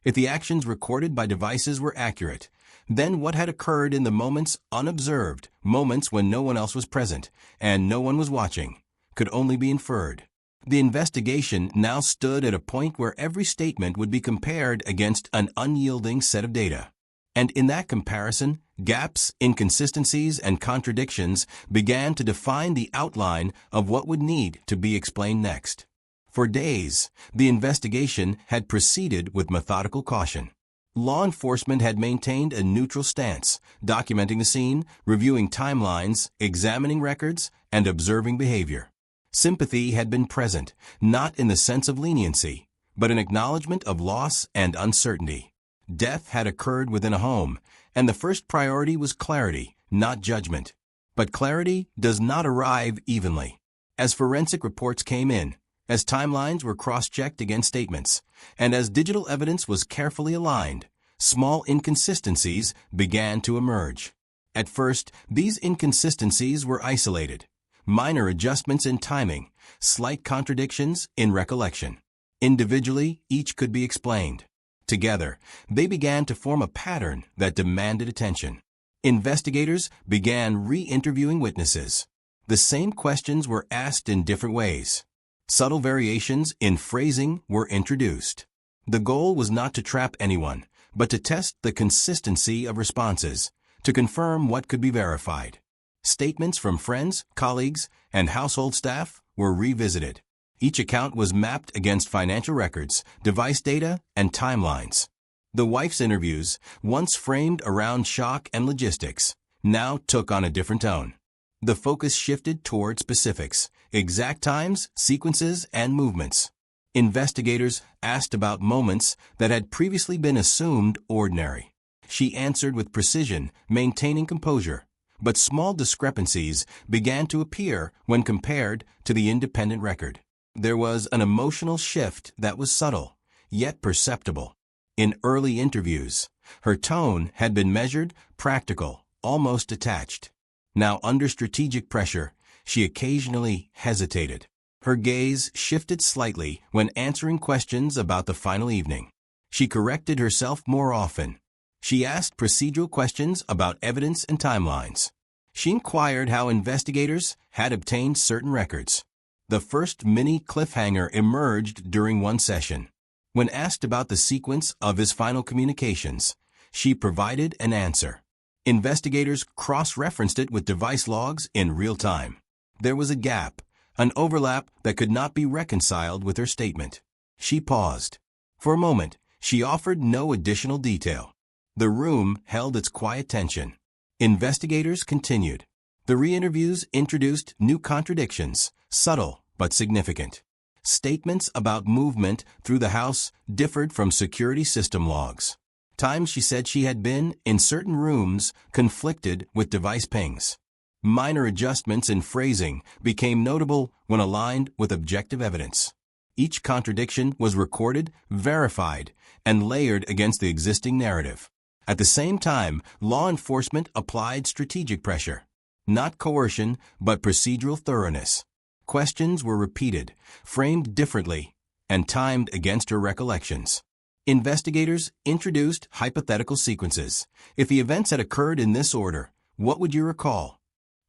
If the actions recorded by devices were accurate, then what had occurred in the moments unobserved, moments when no one else was present and no one was watching, could only be inferred. The investigation now stood at a point where every statement would be compared against an unyielding set of data. And in that comparison, gaps, inconsistencies, and contradictions began to define the outline of what would need to be explained next. For days, the investigation had proceeded with methodical caution. Law enforcement had maintained a neutral stance, documenting the scene, reviewing timelines, examining records, and observing behavior. Sympathy had been present, not in the sense of leniency, but an acknowledgement of loss and uncertainty. Death had occurred within a home, and the first priority was clarity, not judgment. But clarity does not arrive evenly. As forensic reports came in, as timelines were cross-checked against statements, and as digital evidence was carefully aligned, small inconsistencies began to emerge. At first, these inconsistencies were isolated. Minor adjustments in timing, slight contradictions in recollection. Individually, each could be explained. Together, they began to form a pattern that demanded attention. Investigators began re-interviewing witnesses. The same questions were asked in different ways. Subtle variations in phrasing were introduced. The goal was not to trap anyone, but to test the consistency of responses, to confirm what could be verified. Statements from friends, colleagues, and household staff were revisited. Each account was mapped against financial records, device data, and timelines. The wife's interviews, once framed around shock and logistics, now took on a different tone. The focus shifted toward specifics, exact times, sequences, and movements. Investigators asked about moments that had previously been assumed ordinary. She answered with precision, maintaining composure. But small discrepancies began to appear when compared to the independent record. There was an emotional shift that was subtle, yet perceptible. In early interviews, her tone had been measured, practical, almost detached. Now, under strategic pressure, she occasionally hesitated. Her gaze shifted slightly when answering questions about the final evening. She corrected herself more often. She asked procedural questions about evidence and timelines. She inquired how investigators had obtained certain records. The first mini cliffhanger emerged during one session. When asked about the sequence of his final communications, she provided an answer. Investigators cross-referenced it with device logs in real time. There was a gap, an overlap that could not be reconciled with her statement. She paused. For a moment, she offered no additional detail. The room held its quiet tension. Investigators continued. The re-interviews introduced new contradictions, subtle but significant. Statements about movement through the house differed from security system logs. Times she said she had been in certain rooms conflicted with device pings. Minor adjustments in phrasing became notable when aligned with objective evidence. Each contradiction was recorded, verified, and layered against the existing narrative. At the same time, law enforcement applied strategic pressure. Not coercion, but procedural thoroughness. Questions were repeated, framed differently, and timed against her recollections. Investigators introduced hypothetical sequences. If the events had occurred in this order, what would you recall?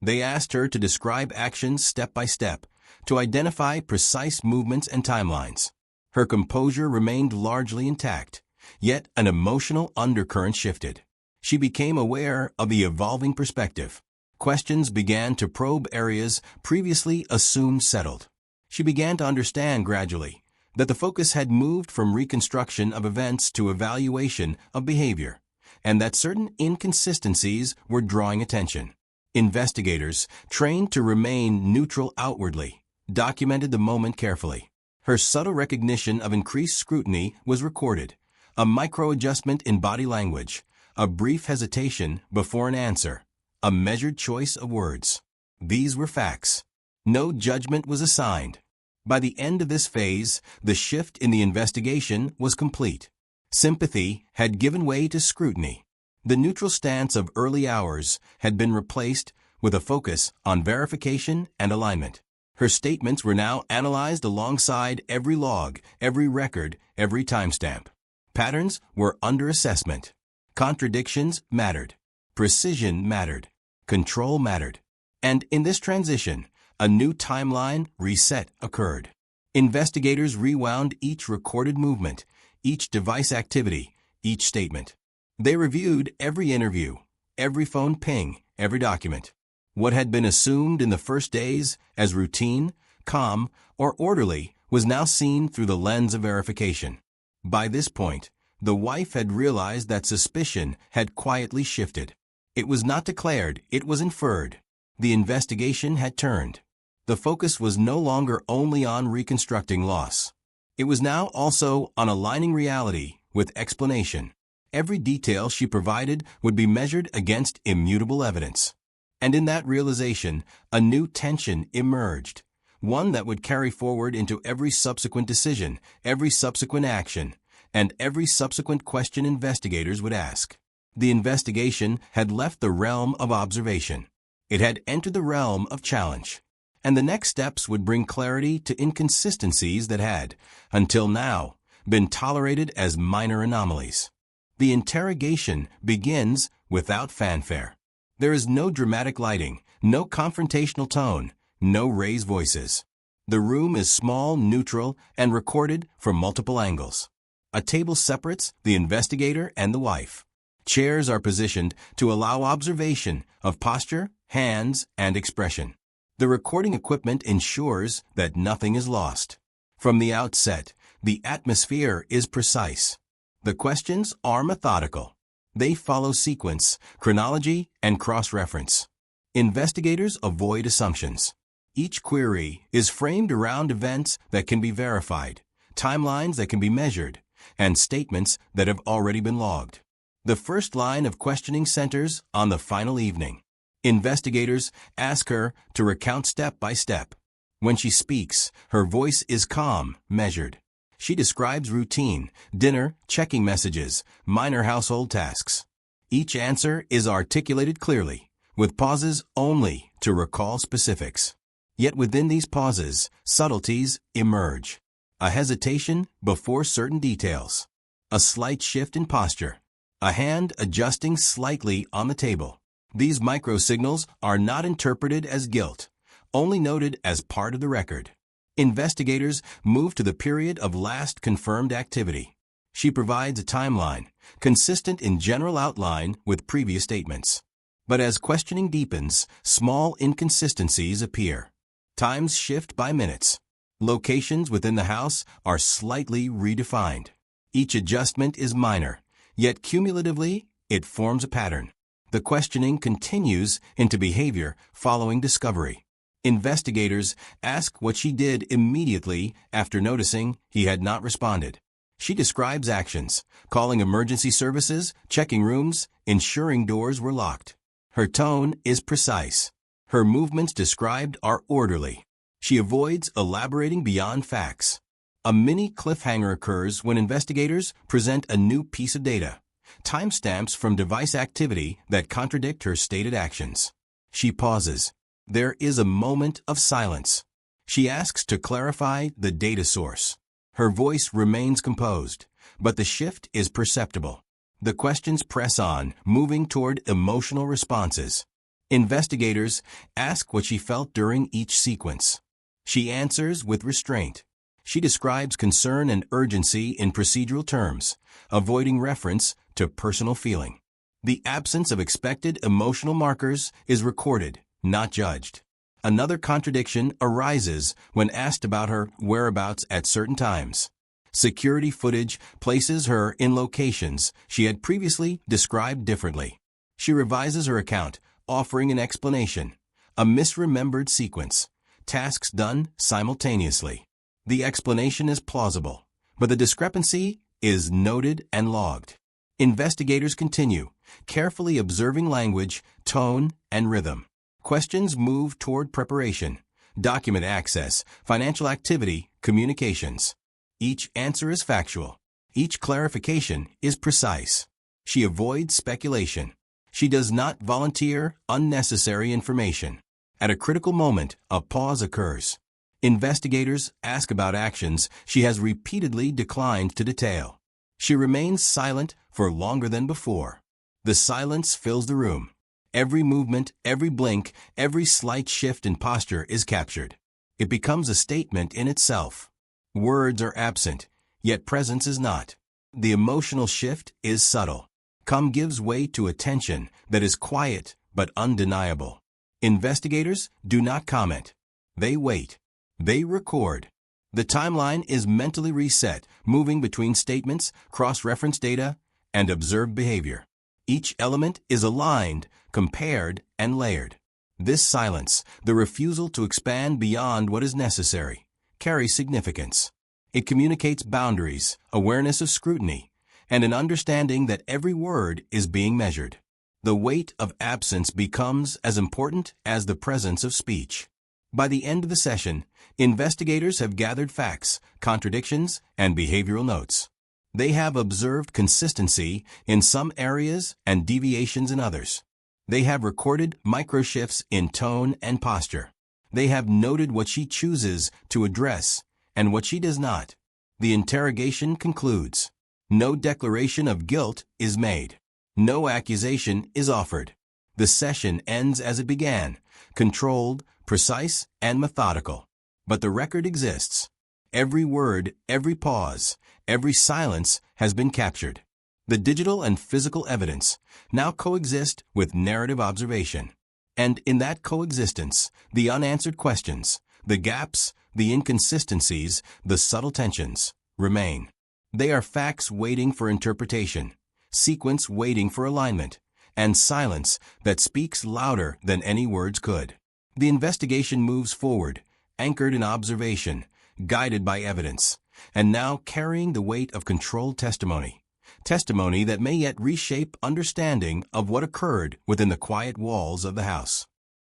They asked her to describe actions step by step, to identify precise movements and timelines. Her composure remained largely intact, yet an emotional undercurrent shifted. She became aware of the evolving perspective. Questions began to probe areas previously assumed settled. She began to understand gradually that the focus had moved from reconstruction of events to evaluation of behavior, and that certain inconsistencies were drawing attention. Investigators, trained to remain neutral outwardly, documented the moment carefully. Her subtle recognition of increased scrutiny was recorded, a micro-adjustment in body language, a brief hesitation before an answer, a measured choice of words. These were facts. No judgment was assigned. By the end of this phase, the shift in the investigation was complete. Sympathy had given way to scrutiny. The neutral stance of early hours had been replaced with a focus on verification and alignment. Her statements were now analyzed alongside every log, every record, every timestamp. Patterns were under assessment. Contradictions mattered. Precision mattered. Control mattered. And in this transition, a new timeline reset occurred. Investigators rewound each recorded movement, each device activity, each statement. They reviewed every interview, every phone ping, every document. What had been assumed in the first days as routine, calm, or orderly was now seen through the lens of verification. By this point, the wife had realized that suspicion had quietly shifted. It was not declared, it was inferred. The investigation had turned. The focus was no longer only on reconstructing loss. It was now also on aligning reality with explanation. Every detail she provided would be measured against immutable evidence. And in that realization, a new tension emerged, one that would carry forward into every subsequent decision, every subsequent action, and every subsequent question investigators would ask. The investigation had left the realm of observation. It had entered the realm of challenge. And the next steps would bring clarity to inconsistencies that had, until now, been tolerated as minor anomalies. The interrogation begins without fanfare. There is no dramatic lighting, no confrontational tone, no raised voices. The room is small, neutral, and recorded from multiple angles. A table separates the investigator and the wife. Chairs are positioned to allow observation of posture, hands, and expression. The recording equipment ensures that nothing is lost. From the outset, the atmosphere is precise. The questions are methodical. They follow sequence, chronology, and cross-reference. Investigators avoid assumptions. Each query is framed around events that can be verified, timelines that can be measured, and statements that have already been logged. The first line of questioning centers on the final evening. Investigators ask her to recount step by step. When she speaks, her voice is calm, measured. She describes routine, dinner, checking messages, minor household tasks. Each answer is articulated clearly, with pauses only to recall specifics. Yet within these pauses, subtleties emerge. A hesitation before certain details. A slight shift in posture. A hand adjusting slightly on the table. These micro-signals are not interpreted as guilt, only noted as part of the record. Investigators move to the period of last confirmed activity. She provides a timeline, consistent in general outline with previous statements. But as questioning deepens, small inconsistencies appear. Times shift by minutes. Locations within the house are slightly redefined. Each adjustment is minor, yet cumulatively, it forms a pattern. The questioning continues into behavior following discovery. Investigators ask what she did immediately after noticing he had not responded. She describes actions, calling emergency services, checking rooms, ensuring doors were locked. Her tone is precise. Her movements described are orderly. She avoids elaborating beyond facts. A mini cliffhanger occurs when investigators present a new piece of data, timestamps from device activity that contradict her stated actions. She pauses. There is a moment of silence. She asks to clarify the data source. Her voice remains composed, but the shift is perceptible. The questions press on, moving toward emotional responses. Investigators ask what she felt during each sequence. She answers with restraint. She describes concern and urgency in procedural terms, avoiding reference to personal feeling. The absence of expected emotional markers is recorded, not judged. Another contradiction arises when asked about her whereabouts at certain times. Security footage places her in locations she had previously described differently. She revises her account, offering an explanation. A misremembered sequence. Tasks done simultaneously. The explanation is plausible, but the discrepancy is noted and logged. Investigators continue, carefully observing language, tone, and rhythm. Questions move toward preparation, document access, financial activity, communications. Each answer is factual. Each clarification is precise. She avoids speculation. She does not volunteer unnecessary information. At a critical moment, a pause occurs. Investigators ask about actions she has repeatedly declined to detail. She remains silent for longer than before. The silence fills the room. Every movement, every blink, every slight shift in posture is captured. It becomes a statement in itself. Words are absent, yet presence is not. The emotional shift is subtle. Calm gives way to a tension that is quiet but undeniable. Investigators do not comment. They wait. They record. The timeline is mentally reset, moving between statements, cross-reference data, and observed behavior. Each element is aligned, compared, and layered. This silence, the refusal to expand beyond what is necessary, carries significance. It communicates boundaries, awareness of scrutiny, and an understanding that every word is being measured. The weight of absence becomes as important as the presence of speech. By the end of the session, investigators have gathered facts, contradictions, and behavioral notes. They have observed consistency in some areas and deviations in others. They have recorded microshifts in tone and posture. They have noted what she chooses to address and what she does not. The interrogation concludes. No declaration of guilt is made. No accusation is offered. The session ends as it began, controlled, precise, and methodical. But the record exists. Every word, every pause, every silence has been captured. The digital and physical evidence now coexist with narrative observation. And in that coexistence, the unanswered questions, the gaps, the inconsistencies, the subtle tensions remain. They are facts waiting for interpretation, sequence waiting for alignment, and silence that speaks louder than any words could. The investigation moves forward, anchored in observation, guided by evidence, and now carrying the weight of controlled testimony. Testimony that may yet reshape understanding of what occurred within the quiet walls of the house.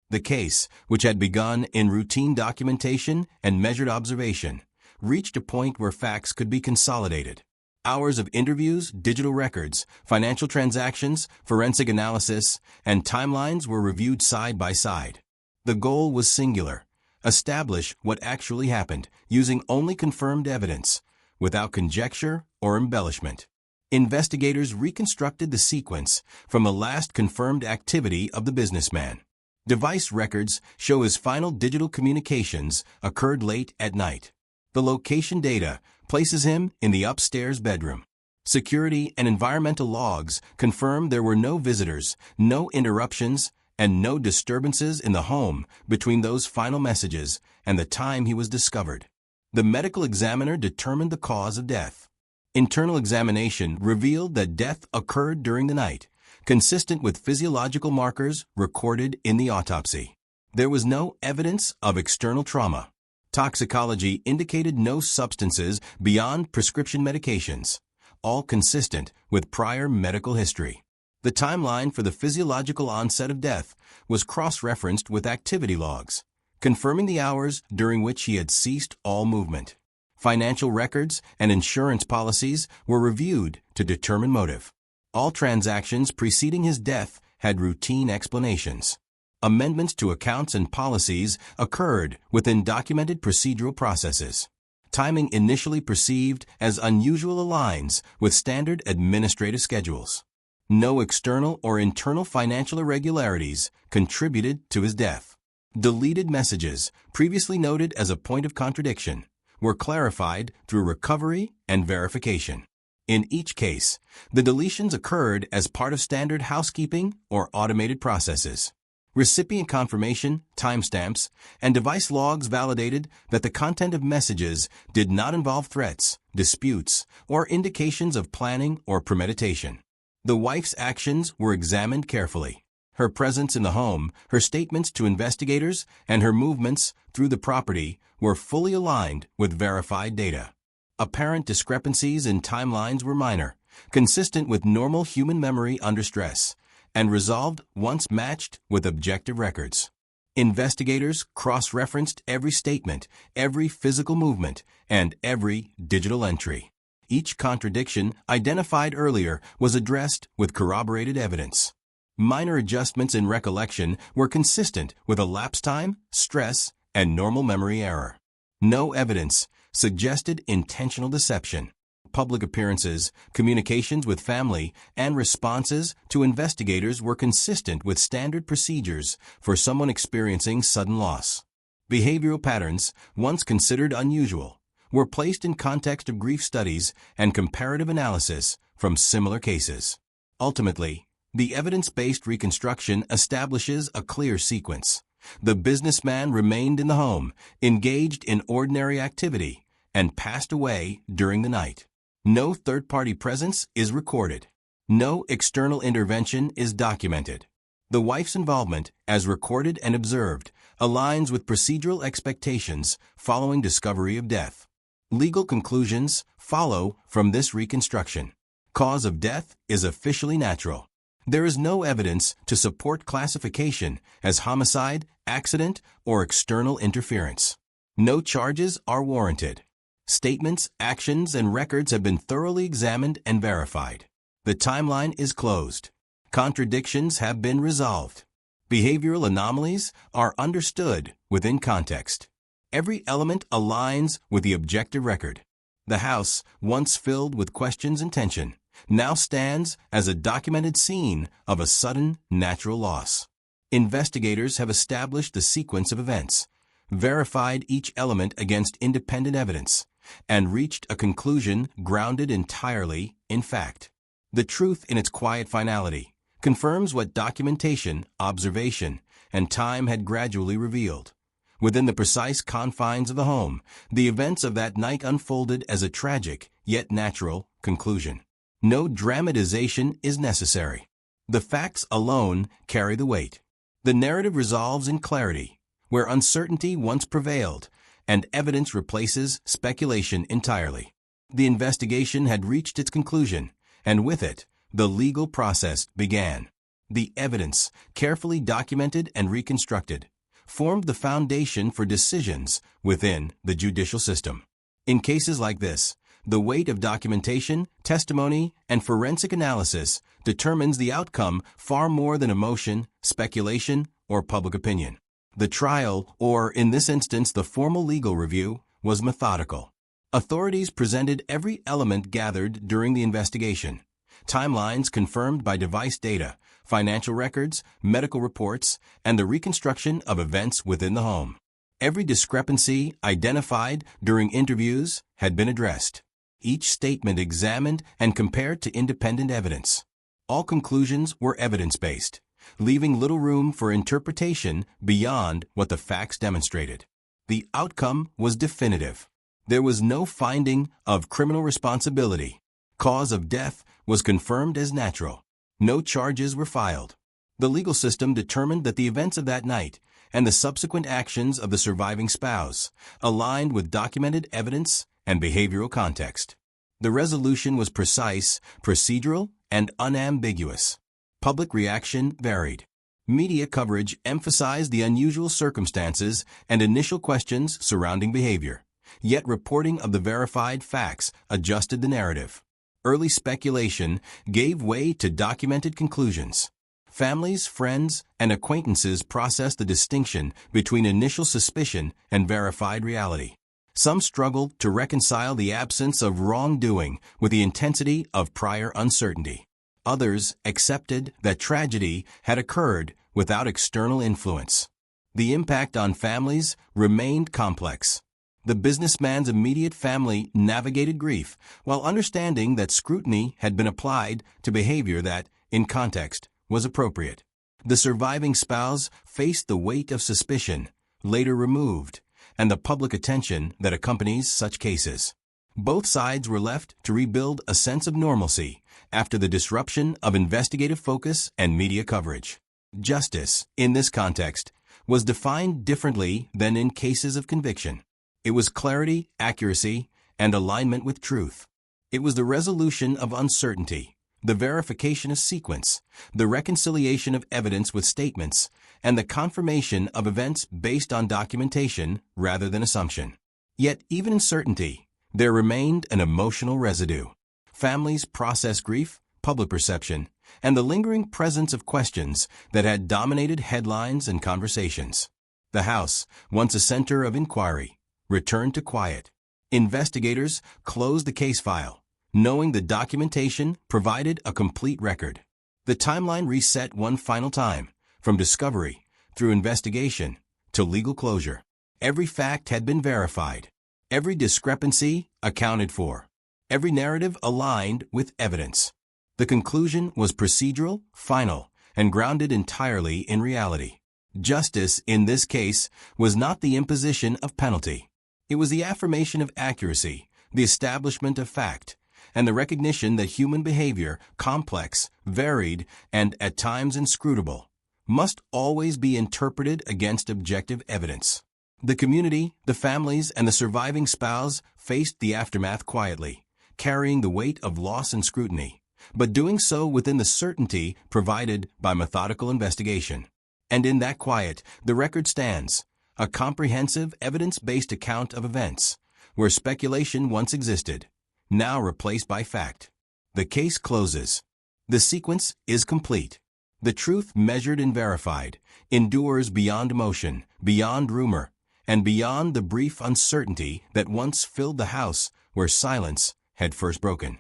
The case, which had begun in routine documentation and measured observation, reached a point where facts could be consolidated. Hours of interviews, digital records, financial transactions, forensic analysis, and timelines were reviewed side by side. The goal was singular: establish what actually happened, using only confirmed evidence, without conjecture or embellishment. Investigators reconstructed the sequence from the last confirmed activity of the businessman. Device records show his final digital communications occurred late at night. The location data places him in the upstairs bedroom. Security and environmental logs confirm there were no visitors, no interruptions, and no disturbances in the home between those final messages and the time he was discovered. The medical examiner determined the cause of death. Internal examination revealed that death occurred during the night, consistent with physiological markers recorded in the autopsy. There was no evidence of external trauma. Toxicology indicated no substances beyond prescription medications, all consistent with prior medical history. The timeline for the physiological onset of death was cross-referenced with activity logs, confirming the hours during which he had ceased all movement. Financial records and insurance policies were reviewed to determine motive. All transactions preceding his death had routine explanations. Amendments to accounts and policies occurred within documented procedural processes. Timing initially perceived as unusual aligns with standard administrative schedules. No external or internal financial irregularities contributed to his death. Deleted messages, previously noted as a point of contradiction, were clarified through recovery and verification. In each case, the deletions occurred as part of standard housekeeping or automated processes. Recipient confirmation, timestamps, and device logs validated that the content of messages did not involve threats, disputes, or indications of planning or premeditation. The wife's actions were examined carefully. Her presence in the home, her statements to investigators, and her movements through the property were fully aligned with verified data. Apparent discrepancies in timelines were minor, consistent with normal human memory under stress, and resolved once matched with objective records. Investigators cross-referenced every statement, every physical movement, and every digital entry. Each contradiction identified earlier was addressed with corroborated evidence. Minor adjustments in recollection were consistent with elapsed time, stress, and normal memory error. No evidence suggested intentional deception. Public appearances, communications with family, and responses to investigators were consistent with standard procedures for someone experiencing sudden loss. Behavioral patterns, once considered unusual, were placed in context of grief studies and comparative analysis from similar cases. Ultimately, the evidence-based reconstruction establishes a clear sequence. The businessman remained in the home, engaged in ordinary activity, and passed away during the night. No third-party presence is recorded. No external intervention is documented. The wife's involvement, as recorded and observed, aligns with procedural expectations following discovery of death. Legal conclusions follow from this reconstruction. Cause of death is officially natural. There is no evidence to support classification as homicide, accident, or external interference. No charges are warranted. Statements, actions, and records have been thoroughly examined and verified. The timeline is closed. Contradictions have been resolved. Behavioral anomalies are understood within context. Every element aligns with the objective record. The house, once filled with questions and tension, now stands as a documented scene of a sudden natural loss. Investigators have established the sequence of events, verified each element against independent evidence, and reached a conclusion grounded entirely in fact. The truth in its quiet finality confirms what documentation, observation, and time had gradually revealed. Within the precise confines of the home, the events of that night unfolded as a tragic, yet natural, conclusion. No dramatization is necessary. The facts alone carry the weight. The narrative resolves in clarity, where uncertainty once prevailed, and evidence replaces speculation entirely. The investigation had reached its conclusion, and with it, the legal process began. The evidence, carefully documented and reconstructed, formed the foundation for decisions within the judicial system. In cases like this, the weight of documentation, testimony, and forensic analysis determines the outcome far more than emotion, speculation, or public opinion. The trial, or in this instance the formal legal review, was methodical. Authorities presented every element gathered during the investigation. Timelines confirmed by device data, financial records, medical reports, and the reconstruction of events within the home. Every discrepancy identified during interviews had been addressed. Each statement examined and compared to independent evidence. All conclusions were evidence-based, leaving little room for interpretation beyond what the facts demonstrated. The outcome was definitive. There was no finding of criminal responsibility. Cause of death was confirmed as natural. No charges were filed. The legal system determined that the events of that night and the subsequent actions of the surviving spouse aligned with documented evidence and behavioral context. The resolution was precise, procedural, and unambiguous. Public reaction varied. Media coverage emphasized the unusual circumstances and initial questions surrounding behavior, yet reporting of the verified facts adjusted the narrative. Early speculation gave way to documented conclusions. Families, friends, and acquaintances process the distinction between initial suspicion and verified reality. Some struggled to reconcile the absence of wrongdoing with the intensity of prior uncertainty. Others accepted that tragedy had occurred without external influence. The impact on families remained complex. The businessman's immediate family navigated grief while understanding that scrutiny had been applied to behavior that, in context, was appropriate. The surviving spouse faced the weight of suspicion, later removed, and the public attention that accompanies such cases. Both sides were left to rebuild a sense of normalcy after the disruption of investigative focus and media coverage. Justice, in this context, was defined differently than in cases of conviction. It was clarity, accuracy, and alignment with truth. It was the resolution of uncertainty, the verification of sequence, the reconciliation of evidence with statements, and the confirmation of events based on documentation rather than assumption. Yet, even in certainty, there remained an emotional residue. Families processed grief, public perception, and the lingering presence of questions that had dominated headlines and conversations. The house, once a center of inquiry, returned to quiet. Investigators closed the case file, knowing the documentation provided a complete record. The timeline reset one final time, from discovery, through investigation, to legal closure. Every fact had been verified. Every discrepancy accounted for. Every narrative aligned with evidence. The conclusion was procedural, final, and grounded entirely in reality. Justice, in this case, was not the imposition of penalty. It was the affirmation of accuracy, the establishment of fact, and the recognition that human behavior, complex, varied, and at times inscrutable, must always be interpreted against objective evidence. The community, the families, and the surviving spouse faced the aftermath quietly, carrying the weight of loss and scrutiny, but doing so within the certainty provided by methodical investigation. And in that quiet, the record stands, a comprehensive, evidence-based account of events, where speculation once existed, now replaced by fact. The case closes. The sequence is complete. The truth measured and verified endures beyond emotion, beyond rumor, and beyond the brief uncertainty that once filled the house where silence had first broken.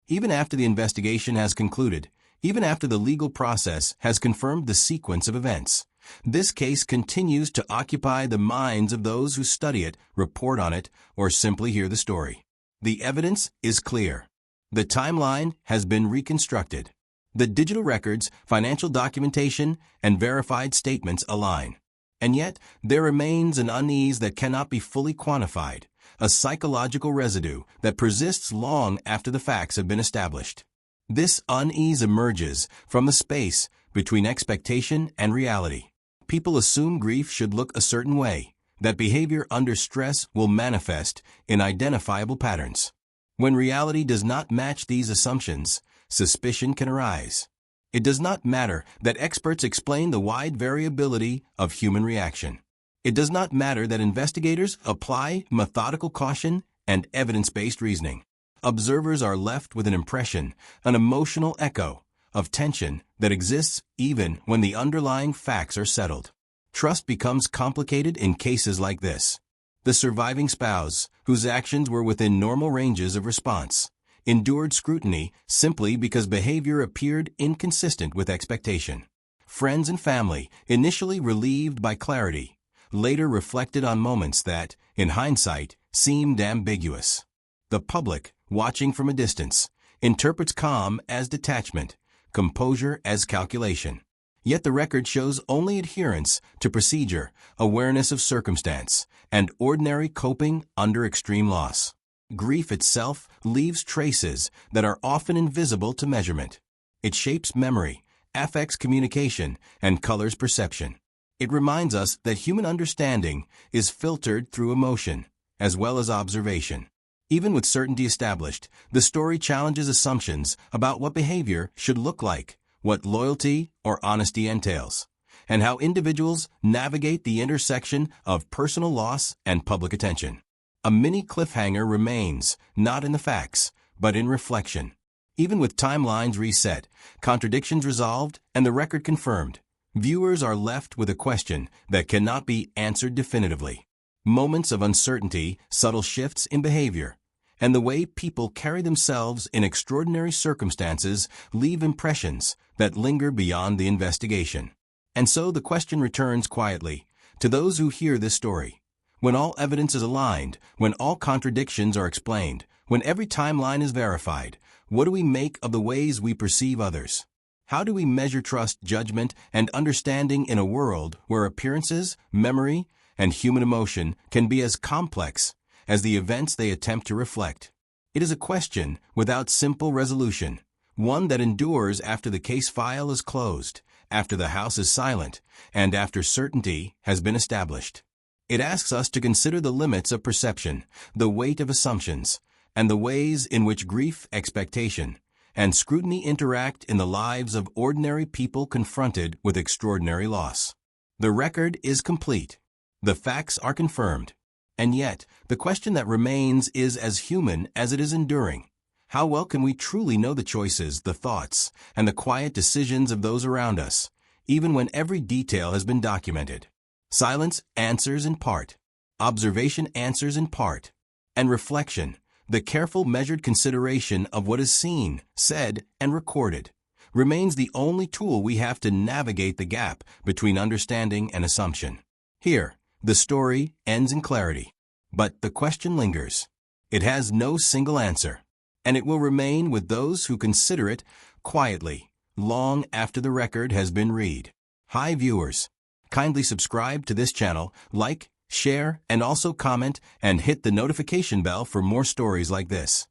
Even after the investigation has concluded, even after the legal process has confirmed the sequence of events, this case continues to occupy the minds of those who study it, report on it, or simply hear the story. The evidence is clear. The timeline has been reconstructed. The digital records, financial documentation, and verified statements align. And yet, there remains an unease that cannot be fully quantified, a psychological residue that persists long after the facts have been established. This unease emerges from the space between expectation and reality. People assume grief should look a certain way, that behavior under stress will manifest in identifiable patterns. When reality does not match these assumptions, suspicion can arise. It does not matter that experts explain the wide variability of human reaction. It does not matter that investigators apply methodical caution and evidence-based reasoning. Observers are left with an impression, an emotional echo, of tension that exists even when the underlying facts are settled. Trust becomes complicated in cases like this. The surviving spouse, whose actions were within normal ranges of response, endured scrutiny simply because behavior appeared inconsistent with expectation. Friends and family, initially relieved by clarity, later reflected on moments that, in hindsight, seemed ambiguous. The public, watching from a distance, interprets calm as detachment, composure as calculation. Yet the record shows only adherence to procedure, awareness of circumstance, and ordinary coping under extreme loss. Grief itself leaves traces that are often invisible to measurement. It shapes memory, affects communication, and colors perception. It reminds us that human understanding is filtered through emotion, as well as observation. Even with certainty established, the story challenges assumptions about what behavior should look like, what loyalty or honesty entails, and how individuals navigate the intersection of personal loss and public attention. A mini cliffhanger remains, not in the facts, but in reflection. Even with timelines reset, contradictions resolved, and the record confirmed, viewers are left with a question that cannot be answered definitively. Moments of uncertainty, subtle shifts in behavior, and the way people carry themselves in extraordinary circumstances leave impressions that linger beyond the investigation. And so the question returns quietly to those who hear this story. When all evidence is aligned, when all contradictions are explained, when every timeline is verified, what do we make of the ways we perceive others? How do we measure trust, judgment, and understanding in a world where appearances, memory, and human emotion can be as complex as the events they attempt to reflect? It is a question without simple resolution, one that endures after the case file is closed, after the house is silent, and after certainty has been established. It asks us to consider the limits of perception, the weight of assumptions, and the ways in which grief, expectation, and scrutiny interact in the lives of ordinary people confronted with extraordinary loss. The record is complete. The facts are confirmed. And yet, the question that remains is as human as it is enduring. How well can we truly know the choices, the thoughts, and the quiet decisions of those around us, even when every detail has been documented? Silence answers in part. Observation answers in part. And reflection, the careful, measured consideration of what is seen, said, and recorded, remains the only tool we have to navigate the gap between understanding and assumption. Here, the story ends in clarity, but the question lingers. It has no single answer, and it will remain with those who consider it quietly, long after the record has been read. Hi viewers, kindly subscribe to this channel, like, share, and also comment and hit the notification bell for more stories like this.